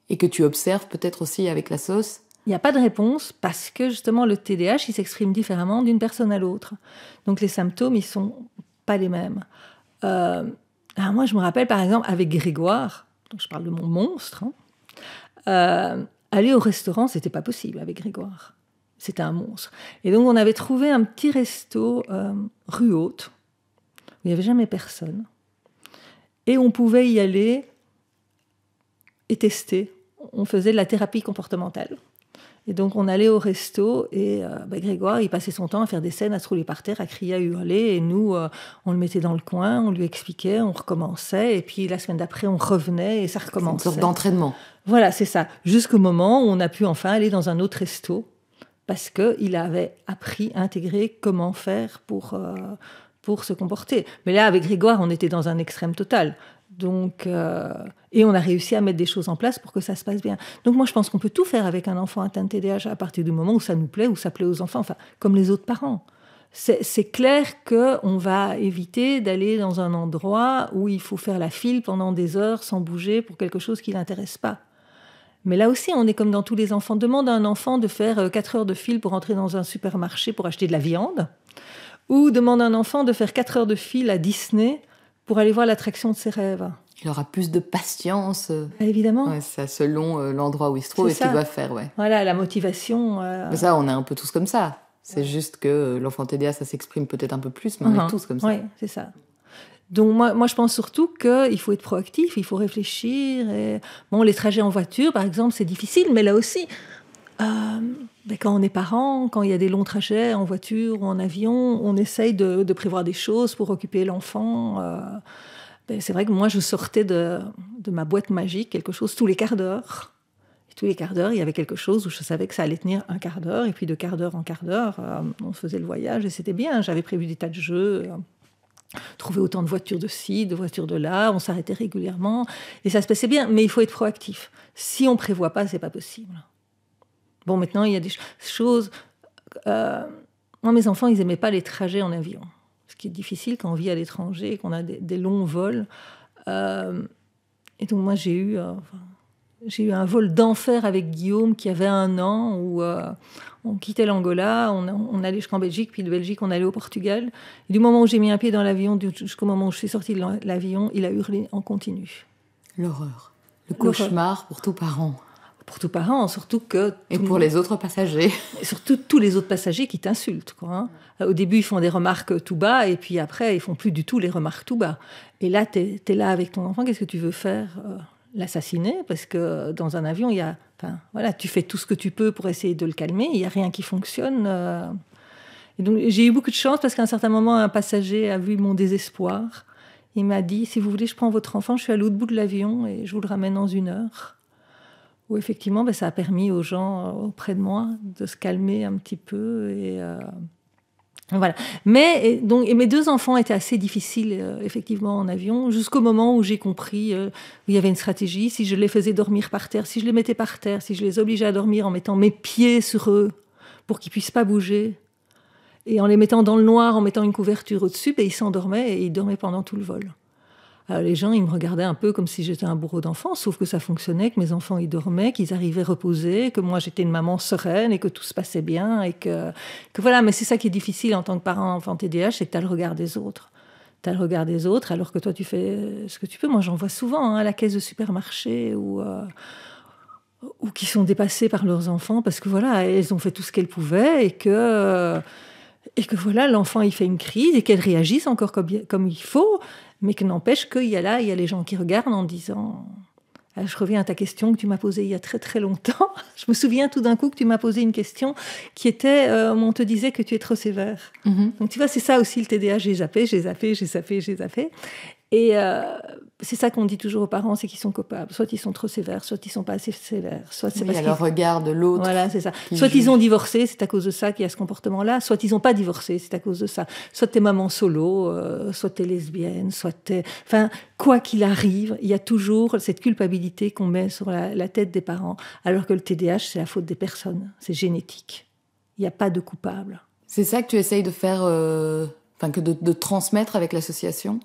et que tu observes peut-être aussi avec la sauce? Il n'y a pas de réponse parce que, justement, le TDAH, il s'exprime différemment d'une personne à l'autre. Donc, les symptômes, ils ne sont pas les mêmes. Alors moi, je me rappelle, par exemple, avec Grégoire, donc je parle de mon monstre, aller au restaurant, c'était pas possible avec Grégoire. C'était un monstre. Et donc, on avait trouvé un petit resto rue Haute, où il n'y avait jamais personne. Et on pouvait y aller et tester. On faisait de la thérapie comportementale. Et donc, on allait au resto et Grégoire, il passait son temps à faire des scènes, à se rouler par terre, à crier, à hurler. Et nous, on le mettait dans le coin, on lui expliquait, on recommençait. Et puis, la semaine d'après, on revenait et ça recommençait. C'est une sorte d'entraînement. Voilà, c'est ça. Jusqu'au moment où on a pu enfin aller dans un autre resto parce qu'il avait appris, intégré comment faire pour se comporter. Mais là, avec Grégoire, on était dans un extrême total. Donc, et on a réussi à mettre des choses en place pour que ça se passe bien. Donc moi, je pense qu'on peut tout faire avec un enfant atteint de TDAH à partir du moment où ça nous plaît, où ça plaît aux enfants, enfin, comme les autres parents. C'est clair qu'on va éviter d'aller dans un endroit où il faut faire la file pendant des heures sans bouger pour quelque chose qui ne l'intéresse pas. Mais là aussi, on est comme dans tous les enfants. Demande à un enfant de faire 4 heures de file pour entrer dans un supermarché pour acheter de la viande, ou demande à un enfant de faire 4 heures de file à Disney pour aller voir l'attraction de ses rêves. Il aura plus de patience. Évidemment. Ouais, c'est selon l'endroit où il se trouve et ce qu'il doit faire. Ouais. Voilà, la motivation. Mais ça, on est un peu tous comme ça. C'est juste que l'enfant TDA, ça s'exprime peut-être un peu plus, mais on est tous comme ça. Oui, c'est ça. Donc moi, je pense surtout qu'il faut être proactif, il faut réfléchir. Et... Bon, les trajets en voiture, par exemple, c'est difficile, mais là aussi, quand on est parent, quand il y a des longs trajets en voiture ou en avion, on essaye de prévoir des choses pour occuper l'enfant. C'est vrai que moi, je sortais de ma boîte magique quelque chose tous les quarts d'heure. Et tous les quarts d'heure, il y avait quelque chose où je savais que ça allait tenir un quart d'heure. Et puis de quart d'heure en quart d'heure, on faisait le voyage et c'était bien. J'avais prévu des tas de jeux, trouver autant de voitures de ci, de voitures de là. On s'arrêtait régulièrement et ça se passait bien. Mais il faut être proactif. Si on ne prévoit pas, ce n'est pas possible. Bon, maintenant, il y a des choses... Moi, mes enfants, ils n'aimaient pas les trajets en avion. Ce qui est difficile quand on vit à l'étranger et qu'on a des longs vols. Et donc, moi, j'ai eu un vol d'enfer avec Guillaume qui avait 1 an où on quittait l'Angola, on allait jusqu'en Belgique, puis de Belgique, on allait au Portugal. Et du moment où j'ai mis un pied dans l'avion jusqu'au moment où je suis sortie de l'avion, il a hurlé en continu. L'horreur. Le cauchemar pour tout parent. Pour tout parent, surtout que... Et pour les autres passagers. Et surtout tous les autres passagers qui t'insultent, quoi. Au début, ils font des remarques tout bas, et puis après, ils font plus du tout les remarques tout bas. Et là, t'es là avec ton enfant, qu'est-ce que tu veux faire? L'assassiner? Parce que dans un avion, il y a... Enfin, voilà, tu fais tout ce que tu peux pour essayer de le calmer, il n'y a rien qui fonctionne. Et donc, j'ai eu beaucoup de chance, parce qu'à un certain moment, un passager a vu mon désespoir. Il m'a dit, si vous voulez, je prends votre enfant, je suis à l'autre bout de l'avion, et je vous le ramène dans 1 heure. Où effectivement, ça a permis aux gens auprès de moi de se calmer un petit peu. Et voilà. Mais mes 2 enfants étaient assez difficiles, effectivement, en avion, jusqu'au moment où j'ai compris où il y avait une stratégie. Si je les faisais dormir par terre, si je les mettais par terre, si je les obligeais à dormir en mettant mes pieds sur eux pour qu'ils ne puissent pas bouger, et en les mettant dans le noir, en mettant une couverture au-dessus, ils s'endormaient et ils dormaient pendant tout le vol. Alors les gens, ils me regardaient un peu comme si j'étais un bourreau d'enfants, sauf que ça fonctionnait, que mes enfants, ils dormaient, qu'ils arrivaient reposés, que moi, j'étais une maman sereine et que tout se passait bien. Et que voilà, mais c'est ça qui est difficile en tant que parent enfant TDAH, c'est que tu as le regard des autres. Tu as le regard des autres, alors que toi, tu fais ce que tu peux. Moi, j'en vois souvent à la caisse de supermarché ou qui sont dépassées par leurs enfants parce que voilà, elles ont fait tout ce qu'elles pouvaient et que... Et que voilà, l'enfant, il fait une crise et qu'elle réagisse encore comme il faut, mais que n'empêche qu'il y a les gens qui regardent en disant... Je reviens à ta question que tu m'as posée il y a très très longtemps. Je me souviens tout d'un coup que tu m'as posé une question qui était, on te disait que tu es trop sévère. Donc tu vois, c'est ça aussi le TDAH, j'ai zappé. Et c'est ça qu'on dit toujours aux parents, c'est qu'ils sont coupables. Soit ils sont trop sévères, soit ils sont pas assez sévères. Soit c'est parce le regard de l'autre. Voilà, c'est ça. Soit ils ont divorcé, c'est à cause de ça qu'il y a ce comportement-là. Soit ils n'ont pas divorcé, c'est à cause de ça. Soit t'es maman solo, soit t'es lesbienne, soit t'es... Enfin, quoi qu'il arrive, il y a toujours cette culpabilité qu'on met sur la tête des parents. Alors que le TDAH, c'est la faute des personnes. C'est génétique. Il n'y a pas de coupable. C'est ça que tu essayes de faire, de transmettre avec l'association ?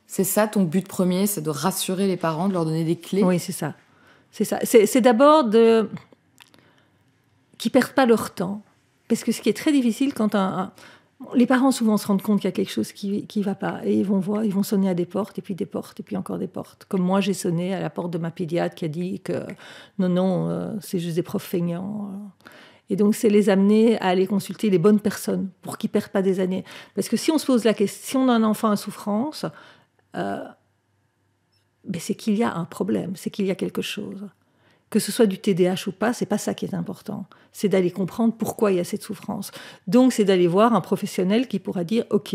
C'est ça ton but premier, c'est de rassurer les parents, de leur donner des clés ? Oui, c'est ça. C'est d'abord qu'ils perdent pas leur temps. Parce que ce qui est très difficile quand les parents souvent se rendent compte qu'il y a quelque chose qui va pas. Et ils vont sonner à des portes, et puis encore des portes. Comme moi, j'ai sonné à la porte de ma pédiatre qui a dit que non, c'est juste des profs feignants. Et donc, c'est les amener à aller consulter les bonnes personnes pour qu'ils perdent pas des années. Parce que si on se pose la question, si on a un enfant à souffrance... c'est qu'il y a un problème, c'est qu'il y a quelque chose. Que ce soit du TDAH ou pas, c'est pas ça qui est important. C'est d'aller comprendre pourquoi il y a cette souffrance. Donc, c'est d'aller voir un professionnel qui pourra dire « Ok,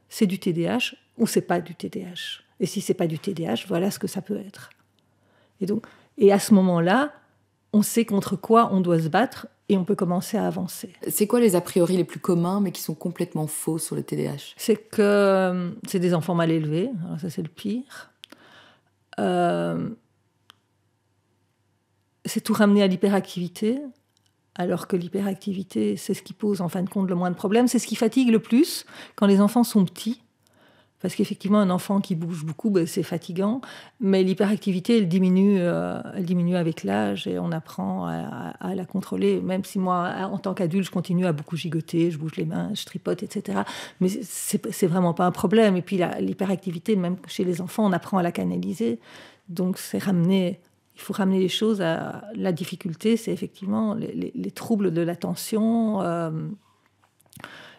c'est du TDAH ou c'est pas du TDAH. Et si c'est pas du TDAH, voilà ce que ça peut être. » Et à ce moment-là, on sait contre quoi on doit se battre et on peut commencer à avancer. C'est quoi les a priori les plus communs, mais qui sont complètement faux sur le TDAH ? C'est que c'est des enfants mal élevés. Alors ça, c'est le pire. C'est tout ramener à l'hyperactivité, alors que l'hyperactivité, c'est ce qui pose en fin de compte le moins de problèmes. C'est ce qui fatigue le plus quand les enfants sont petits. Parce qu'effectivement, un enfant qui bouge beaucoup, c'est fatigant. Mais l'hyperactivité, elle diminue avec l'âge et on apprend à la contrôler. Même si moi, en tant qu'adulte, je continue à beaucoup gigoter, je bouge les mains, je tripote, etc. Mais c'est vraiment pas un problème. Et puis l'hyperactivité, même chez les enfants, on apprend à la canaliser. Donc il faut ramener les choses à... La difficulté, c'est effectivement les troubles de l'attention...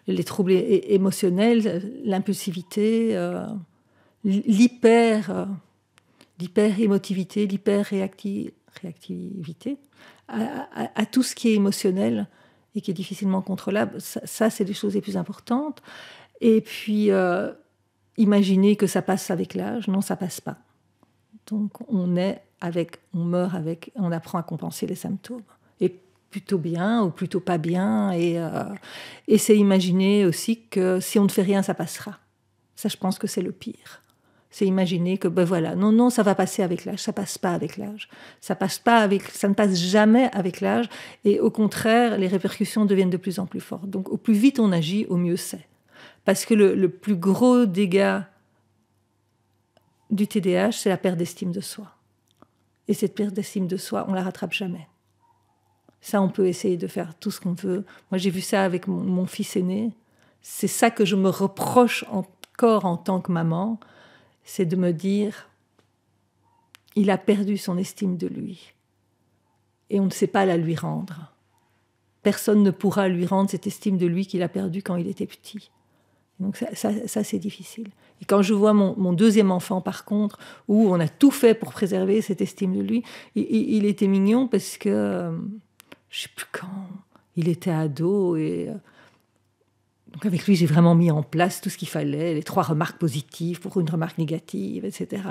les troubles émotionnels, l'impulsivité, l'hyper-émotivité, l'hyper-réactivité, à tout ce qui est émotionnel et qui est difficilement contrôlable. Ça, c'est les choses les plus importantes. Et puis, imaginer que ça passe avec l'âge. Non, ça passe pas. Donc, on meurt avec, on apprend à compenser les symptômes. Et plutôt bien ou plutôt pas bien, et c'est imaginer aussi que si on ne fait rien, ça passera. Ça, je pense que c'est le pire. C'est imaginer que, non, ça va passer avec l'âge, ça passe pas avec l'âge. Ça ne passe jamais avec l'âge, et au contraire, les répercussions deviennent de plus en plus fortes. Donc, au plus vite on agit, au mieux c'est. Parce que le plus gros dégât du TDAH, c'est la perte d'estime de soi. Et cette perte d'estime de soi, on la rattrape jamais. Ça, on peut essayer de faire tout ce qu'on veut. Moi, j'ai vu ça avec mon fils aîné. C'est ça que je me reproche encore en tant que maman, c'est de me dire, il a perdu son estime de lui. Et on ne sait pas la lui rendre. Personne ne pourra lui rendre cette estime de lui qu'il a perdue quand il était petit. Donc ça c'est difficile. Et quand je vois mon deuxième enfant, par contre, où on a tout fait pour préserver cette estime de lui, il était mignon parce que... je ne sais plus quand, il était ado et donc avec lui j'ai vraiment mis en place tout ce qu'il fallait, les 3 remarques positives pour une remarque négative, etc.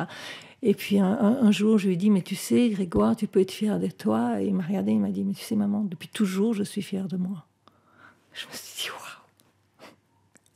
Et puis un jour je lui ai dit, mais tu sais Grégoire, tu peux être fier de toi. Et il m'a regardé, il m'a dit, mais tu sais maman, depuis toujours je suis fière de moi. Je me suis dit, waouh,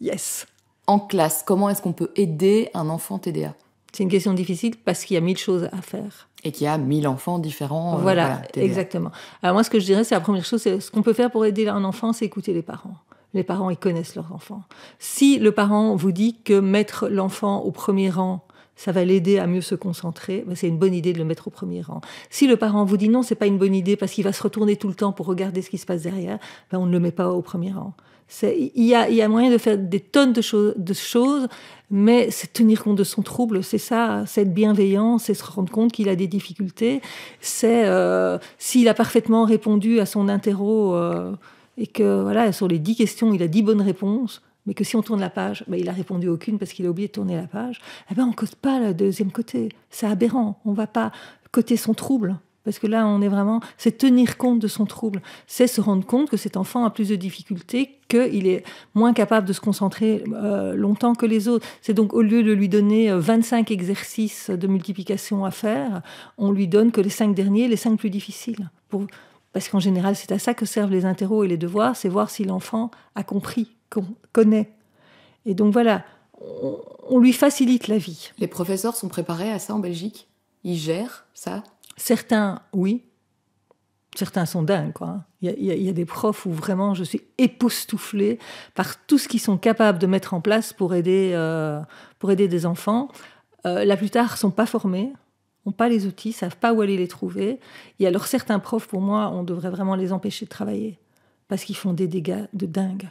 yes. En classe, comment est-ce qu'on peut aider un enfant TDA ? C'est une question difficile parce qu'il y a 1000 choses à faire. Et qu'il y a 1000 enfants différents. Voilà, exactement. Alors moi, ce que je dirais, c'est la première chose, c'est ce qu'on peut faire pour aider un enfant, c'est écouter les parents. Les parents, ils connaissent leurs enfants. Si le parent vous dit que mettre l'enfant au premier rang, ça va l'aider à mieux se concentrer, c'est une bonne idée de le mettre au premier rang. Si le parent vous dit non, c'est pas une bonne idée parce qu'il va se retourner tout le temps pour regarder ce qui se passe derrière, on ne le met pas au premier rang. Il y a moyen de faire des tonnes de choses, mais c'est tenir compte de son trouble, c'est ça, c'est être bienveillant, c'est se rendre compte qu'il a des difficultés, c'est s'il a parfaitement répondu à son interro, et que voilà, sur les 10 questions, il a 10 bonnes réponses, mais que si on tourne la page, il a répondu aucune parce qu'il a oublié de tourner la page, on ne code pas le deuxième côté. C'est aberrant. On ne va pas coter son trouble. Parce que là, c'est tenir compte de son trouble. C'est se rendre compte que cet enfant a plus de difficultés, qu'il est moins capable de se concentrer longtemps que les autres. C'est donc, au lieu de lui donner 25 exercices de multiplication à faire, on lui donne que les 5 derniers, les 5 plus difficiles. Parce qu'en général, c'est à ça que servent les interros et les devoirs, c'est voir si l'enfant a compris, connaît. Et donc voilà, on lui facilite la vie. Les professeurs sont préparés à ça en Belgique? Ils gèrent ça? Certains, oui. Certains sont dingues, quoi. Il y a des profs où vraiment je suis époustouflée par tout ce qu'ils sont capables de mettre en place pour aider des enfants. La plupart ne sont pas formés, n'ont pas les outils, ne savent pas où aller les trouver. Et alors certains profs, pour moi, on devrait vraiment les empêcher de travailler parce qu'ils font des dégâts de dingue.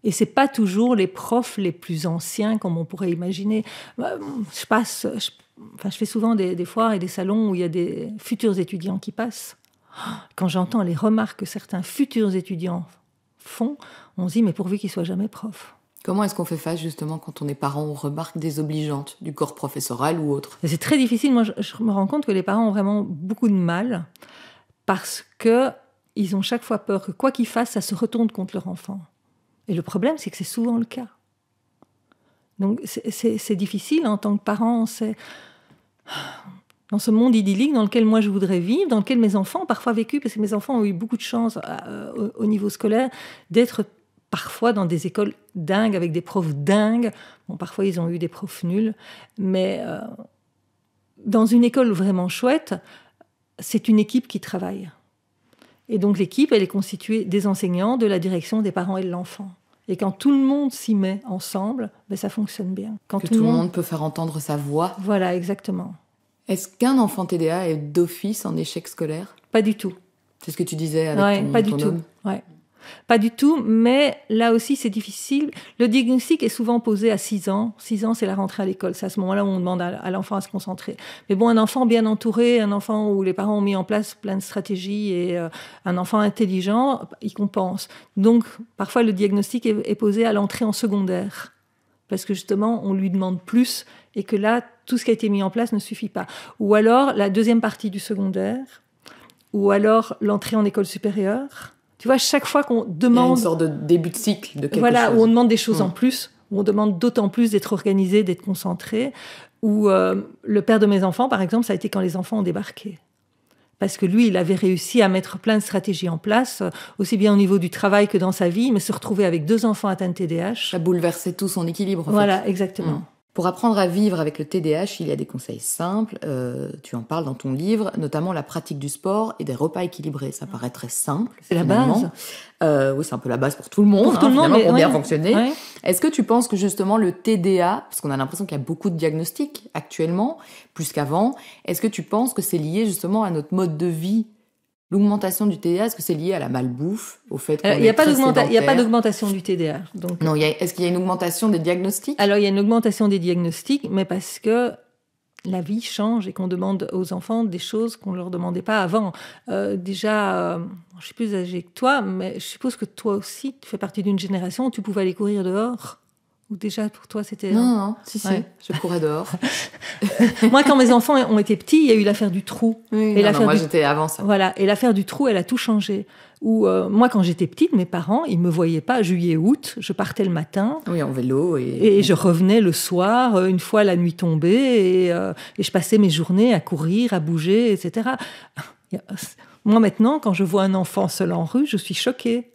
Et c'est pas toujours les profs les plus anciens comme on pourrait imaginer. Je fais souvent des foires et des salons où il y a des futurs étudiants qui passent. Quand j'entends les remarques que certains futurs étudiants font, on se dit, mais pourvu qu'ils soient jamais profs. Comment est-ce qu'on fait face, justement, quand on est parent aux remarques désobligeantes du corps professoral ou autre? C'est très difficile. Moi, je me rends compte que les parents ont vraiment beaucoup de mal parce qu'ils ont chaque fois peur que quoi qu'ils fassent, ça se retourne contre leur enfant. Et le problème, c'est que c'est souvent le cas. Donc, c'est difficile en tant que parent. C'est dans ce monde idyllique dans lequel moi je voudrais vivre, dans lequel mes enfants ont parfois vécu, parce que mes enfants ont eu beaucoup de chance au niveau scolaire d'être parfois dans des écoles dingues, avec des profs dingues. Bon, parfois, ils ont eu des profs nuls. Mais dans une école vraiment chouette, c'est une équipe qui travaille. Et donc, l'équipe, elle est constituée des enseignants, de la direction, des parents et de l'enfant. Et quand tout le monde s'y met ensemble, ça fonctionne bien. Quand tout le monde peut faire entendre sa voix. Voilà, exactement. Est-ce qu'un enfant TDA est d'office en échec scolaire? Pas du tout. C'est ce que tu disais avec ton pas du ton tout. homme. Ouais. Pas du tout, mais là aussi, c'est difficile. Le diagnostic est souvent posé à 6 ans. 6 ans, c'est la rentrée à l'école. C'est à ce moment-là où on demande à l'enfant à se concentrer. Mais bon, un enfant bien entouré, un enfant où les parents ont mis en place plein de stratégies et un enfant intelligent, il compense. Donc, parfois, le diagnostic est posé à l'entrée en secondaire. Parce que justement, on lui demande plus et que là, tout ce qui a été mis en place ne suffit pas. Ou alors, la deuxième partie du secondaire, ou alors l'entrée en école supérieure. Tu vois, chaque fois qu'on demande... Il y a une sorte de début de cycle de quelque chose. Voilà, où on demande des choses en plus, où on demande d'autant plus d'être organisé, d'être concentré. Où le père de mes enfants, par exemple, ça a été quand les enfants ont débarqué. Parce que lui, il avait réussi à mettre plein de stratégies en place, aussi bien au niveau du travail que dans sa vie, mais se retrouver avec 2 enfants atteints de TDAH. Ça bouleversait tout son équilibre, en voilà, fait. Exactement. Pour apprendre à vivre avec le TDAH, il y a des conseils simples. Tu en parles dans ton livre, notamment la pratique du sport et des repas équilibrés. Ça paraît très simple. C'est la base. Oui, c'est un peu la base pour tout le monde, pour tout le monde, pour bien fonctionner. Ouais. Est-ce que tu penses que justement le TDA, parce qu'on a l'impression qu'il y a beaucoup de diagnostics actuellement, plus qu'avant, est-ce que tu penses que c'est lié justement à notre mode de vie? L'augmentation du TDA, est-ce que c'est lié à la malbouffe, au fait qu'on est très sédentaire? Il n'y a pas d'augmentation du TDA. Donc... Non, est-ce qu'il y a une augmentation des diagnostics? Alors, il y a une augmentation des diagnostics, mais parce que la vie change et qu'on demande aux enfants des choses qu'on ne leur demandait pas avant. Déjà, je suis plus âgée que toi, mais je suppose que toi aussi, tu fais partie d'une génération où tu pouvais aller courir dehors. Ou déjà, pour toi, c'était... Non, si, je courais dehors. Moi, quand mes enfants ont été petits, il y a eu l'affaire du trou. Oui, et moi, j'étais avant ça. Voilà, et l'affaire du trou, elle a tout changé. Où, moi, quand j'étais petite, mes parents, ils ne me voyaient pas juillet, août. Je partais le matin. Oui, en vélo. Et je revenais le soir, une fois la nuit tombée, et je passais mes journées à courir, à bouger, etc. Moi, maintenant, quand je vois un enfant seul en rue, je suis choquée.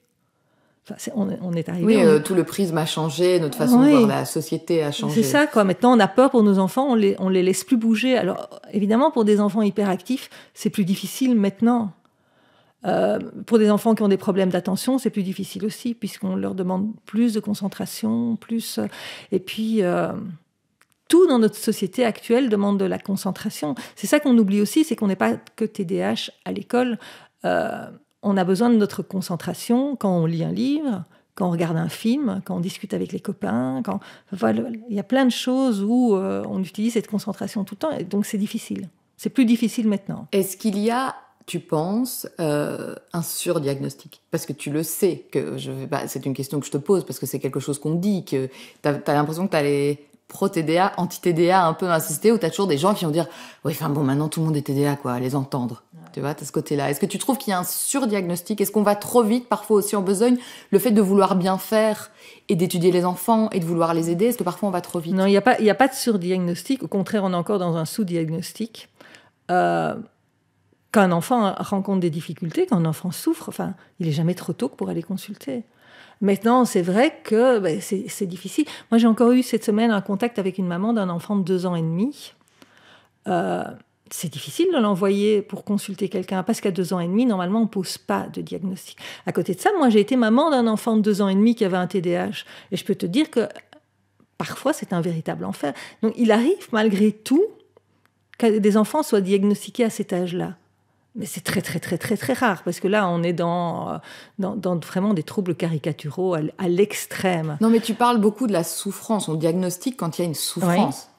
Enfin, on est arrivé. Oui, tout le prisme a changé, notre façon de voir la société a changé. C'est ça, quoi. Maintenant, on a peur pour nos enfants, on les laisse plus bouger. Alors, évidemment, pour des enfants hyperactifs, c'est plus difficile maintenant. Pour des enfants qui ont des problèmes d'attention, c'est plus difficile aussi, puisqu'on leur demande plus de concentration, plus... Et puis, tout dans notre société actuelle demande de la concentration. C'est ça qu'on oublie aussi, c'est qu'on n'est pas que TDAH à l'école. On a besoin de notre concentration quand on lit un livre, quand on regarde un film, quand on discute avec les copains. Voilà, il y a plein de choses où on utilise cette concentration tout le temps, et donc c'est difficile. C'est plus difficile maintenant. Est-ce qu'il y a tu penses un surdiagnostic? Parce que tu le sais, que c'est une question que je te pose, parce que c'est quelque chose qu'on dit, que t'as l'impression que t'as les pro-TDA, anti-TDA un peu insisté, où t'as toujours des gens qui vont dire « Oui, enfin bon, maintenant tout le monde est TDA, quoi, à les entendre. » Tu vois, t'as ce côté-là. Est-ce que tu trouves qu'il y a un surdiagnostic? Est-ce qu'on va trop vite, parfois aussi en besogne? Le fait de vouloir bien faire et d'étudier les enfants et de vouloir les aider, est-ce que parfois on va trop vite? Non, il n'y a pas de surdiagnostic. Au contraire, on est encore dans un sous-diagnostic. Quand un enfant rencontre des difficultés, quand un enfant souffre, enfin, il n'est jamais trop tôt pour aller consulter. Maintenant, c'est vrai que c'est difficile. Moi, j'ai encore eu cette semaine un contact avec une maman d'un enfant de 2 ans et demi. C'est difficile de l'envoyer pour consulter quelqu'un, parce qu'à 2 ans et demi, normalement, on ne pose pas de diagnostic. À côté de ça, moi, j'ai été maman d'un enfant de 2 ans et demi qui avait un TDAH. Et je peux te dire que parfois, c'est un véritable enfer. Donc, il arrive, malgré tout, que des enfants soient diagnostiqués à cet âge-là. Mais c'est très, très, très, très, très rare, parce que là, on est dans vraiment des troubles caricaturaux à l'extrême. Non, mais tu parles beaucoup de la souffrance. On diagnostique quand il y a une souffrance. Oui.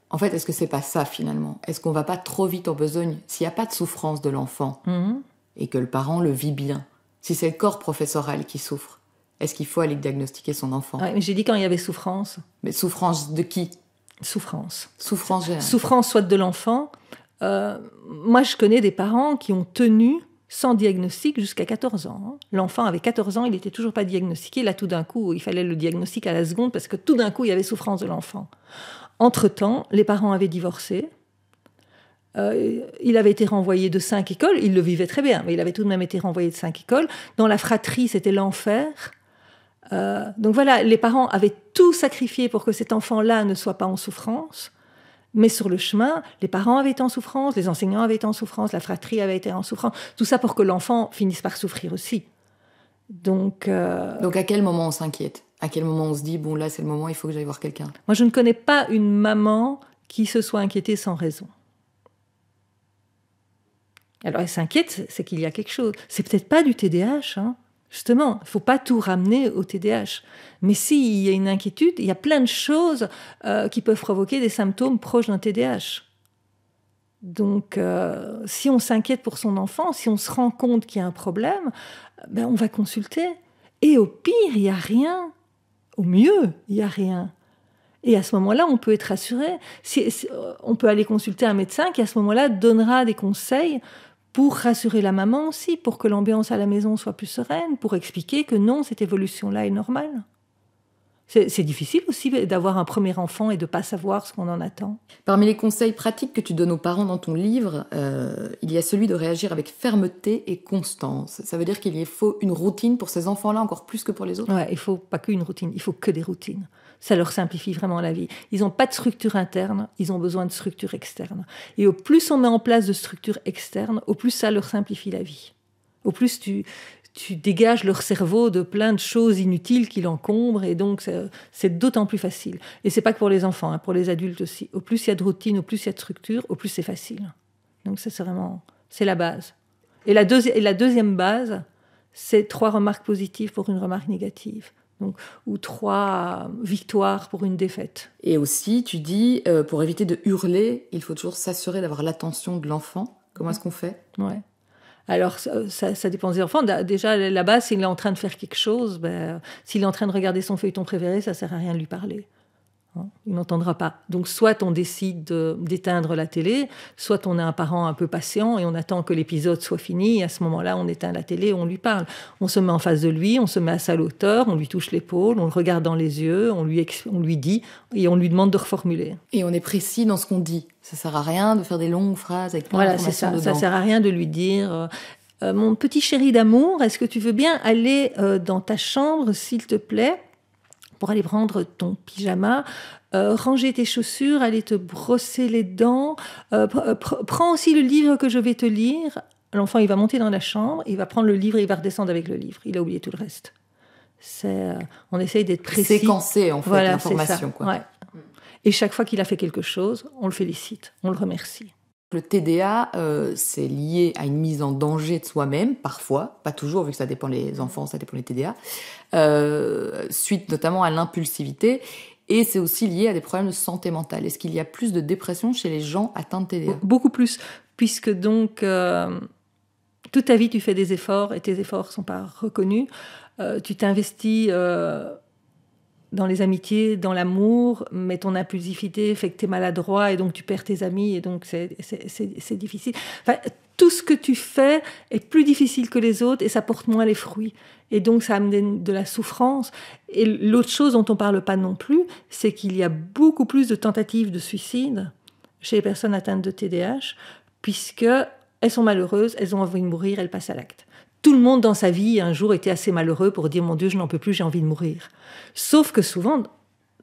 En fait, est-ce que c'est pas ça, finalement? Est-ce qu'on va pas trop vite en besogne s'il n'y a pas de souffrance de l'enfant et que le parent le vit bien? Si c'est le corps professoral qui souffre, est-ce qu'il faut aller diagnostiquer son enfant? Oui, mais j'ai dit quand il y avait souffrance. Mais souffrance de qui? Souffrance. Souffrance générale. Souffrance soit de l'enfant. Moi, je connais des parents qui ont tenu sans diagnostic jusqu'à 14 ans. L'enfant avait 14 ans, il n'était toujours pas diagnostiqué. Là, tout d'un coup, il fallait le diagnostic à la seconde parce que tout d'un coup, il y avait souffrance de l'enfant. Entre-temps, les parents avaient divorcé. Il avait été renvoyé de 5 écoles. Il le vivait très bien, mais il avait tout de même été renvoyé de 5 écoles. Dans la fratrie, c'était l'enfer. Donc voilà, les parents avaient tout sacrifié pour que cet enfant-là ne soit pas en souffrance. Mais sur le chemin, les parents avaient été en souffrance, les enseignants avaient été en souffrance, la fratrie avait été en souffrance. Tout ça pour que l'enfant finisse par souffrir aussi. Donc à quel moment on s'inquiète? À quel moment on se dit, bon là c'est le moment, il faut que j'aille voir quelqu'un? Moi je ne connais pas une maman qui se soit inquiétée sans raison. Alors elle s'inquiète, c'est qu'il y a quelque chose. C'est peut-être pas du TDAH, hein. Justement, il ne faut pas tout ramener au TDAH. Mais s'il y a une inquiétude, il y a plein de choses qui peuvent provoquer des symptômes proches d'un TDAH. Donc, si on s'inquiète pour son enfant, si on se rend compte qu'il y a un problème, on va consulter. Et au pire, il n'y a rien. Au mieux, il n'y a rien. Et à ce moment-là, on peut être rassuré. On peut aller consulter un médecin qui, à ce moment-là, donnera des conseils pour rassurer la maman aussi, pour que l'ambiance à la maison soit plus sereine, pour expliquer que non, cette évolution-là est normale. C'est difficile aussi d'avoir un premier enfant et de ne pas savoir ce qu'on en attend. Parmi les conseils pratiques que tu donnes aux parents dans ton livre, il y a celui de réagir avec fermeté et constance. Ça veut dire qu'il faut une routine pour ces enfants-là encore plus que pour les autres? Ouais, il ne faut pas qu'une routine, il faut que des routines. Ça leur simplifie vraiment la vie. Ils n'ont pas de structure interne, ils ont besoin de structure externe. Et au plus on met en place de structures externes, au plus ça leur simplifie la vie. Au plus tu dégages leur cerveau de plein de choses inutiles qui l'encombrent, et donc c'est d'autant plus facile. Et c'est pas que pour les enfants, hein, pour les adultes aussi. Au plus il y a de routine, au plus il y a de structure, au plus c'est facile. Donc ça, c'est la base. Et la deuxième base, c'est 3 remarques positives pour une remarque négative. Donc, ou 3 victoires pour une défaite. Et aussi, tu dis, pour éviter de hurler, il faut toujours s'assurer d'avoir l'attention de l'enfant. Comment est-ce qu'on fait? Ouais. Alors, ça dépend des enfants. Déjà, là-bas, s'il est en train de faire quelque chose, s'il est en train de regarder son feuilleton préféré, ça ne sert à rien de lui parler. Il n'entendra pas. Donc, soit on décide d'éteindre la télé, soit on est un parent un peu patient et on attend que l'épisode soit fini. Et à ce moment-là, on éteint la télé et on lui parle. On se met en face de lui, on se met à sa hauteur, on lui touche l'épaule, on le regarde dans les yeux, on lui dit et on lui demande de reformuler. Et on est précis dans ce qu'on dit. Ça ne sert à rien de faire des longues phrases avec plein d'informations dedans. Ça ne sert à rien de lui dire mon petit chéri d'amour, est-ce que tu veux bien aller dans ta chambre, s'il te plaît, pour aller prendre ton pyjama, ranger tes chaussures, aller te brosser les dents, prends aussi le livre que je vais te lire. L'enfant, il va monter dans la chambre, il va prendre le livre et il va redescendre avec le livre. Il a oublié tout le reste. On essaye d'être précis. Séquencer, en fait, l'information. Quoi. Ouais. Et chaque fois qu'il a fait quelque chose, on le félicite, on le remercie. Le TDA, c'est lié à une mise en danger de soi-même, parfois, pas toujours, vu que ça dépend les enfants, ça dépend les TDA, suite notamment à l'impulsivité, et c'est aussi lié à des problèmes de santé mentale. Est-ce qu'il y a plus de dépression chez les gens atteints de TDA? Beaucoup plus, puisque donc Toute ta vie, tu fais des efforts et tes efforts ne sont pas reconnus. Tu t'investis dans les amitiés, dans l'amour, mais ton impulsivité fait que tu es maladroit et donc tu perds tes amis et donc c'est difficile. Enfin, tout ce que tu fais est plus difficile que les autres et ça porte moins les fruits. Et donc ça amène de la souffrance. Et l'autre chose dont on ne parle pas non plus, c'est qu'il y a beaucoup plus de tentatives de suicide chez les personnes atteintes de TDAH, puisqu'elles sont malheureuses, elles ont envie de mourir, elles passent à l'acte. Tout le monde dans sa vie, un jour, était assez malheureux pour dire « Mon Dieu, je n'en peux plus, j'ai envie de mourir ». Sauf que souvent,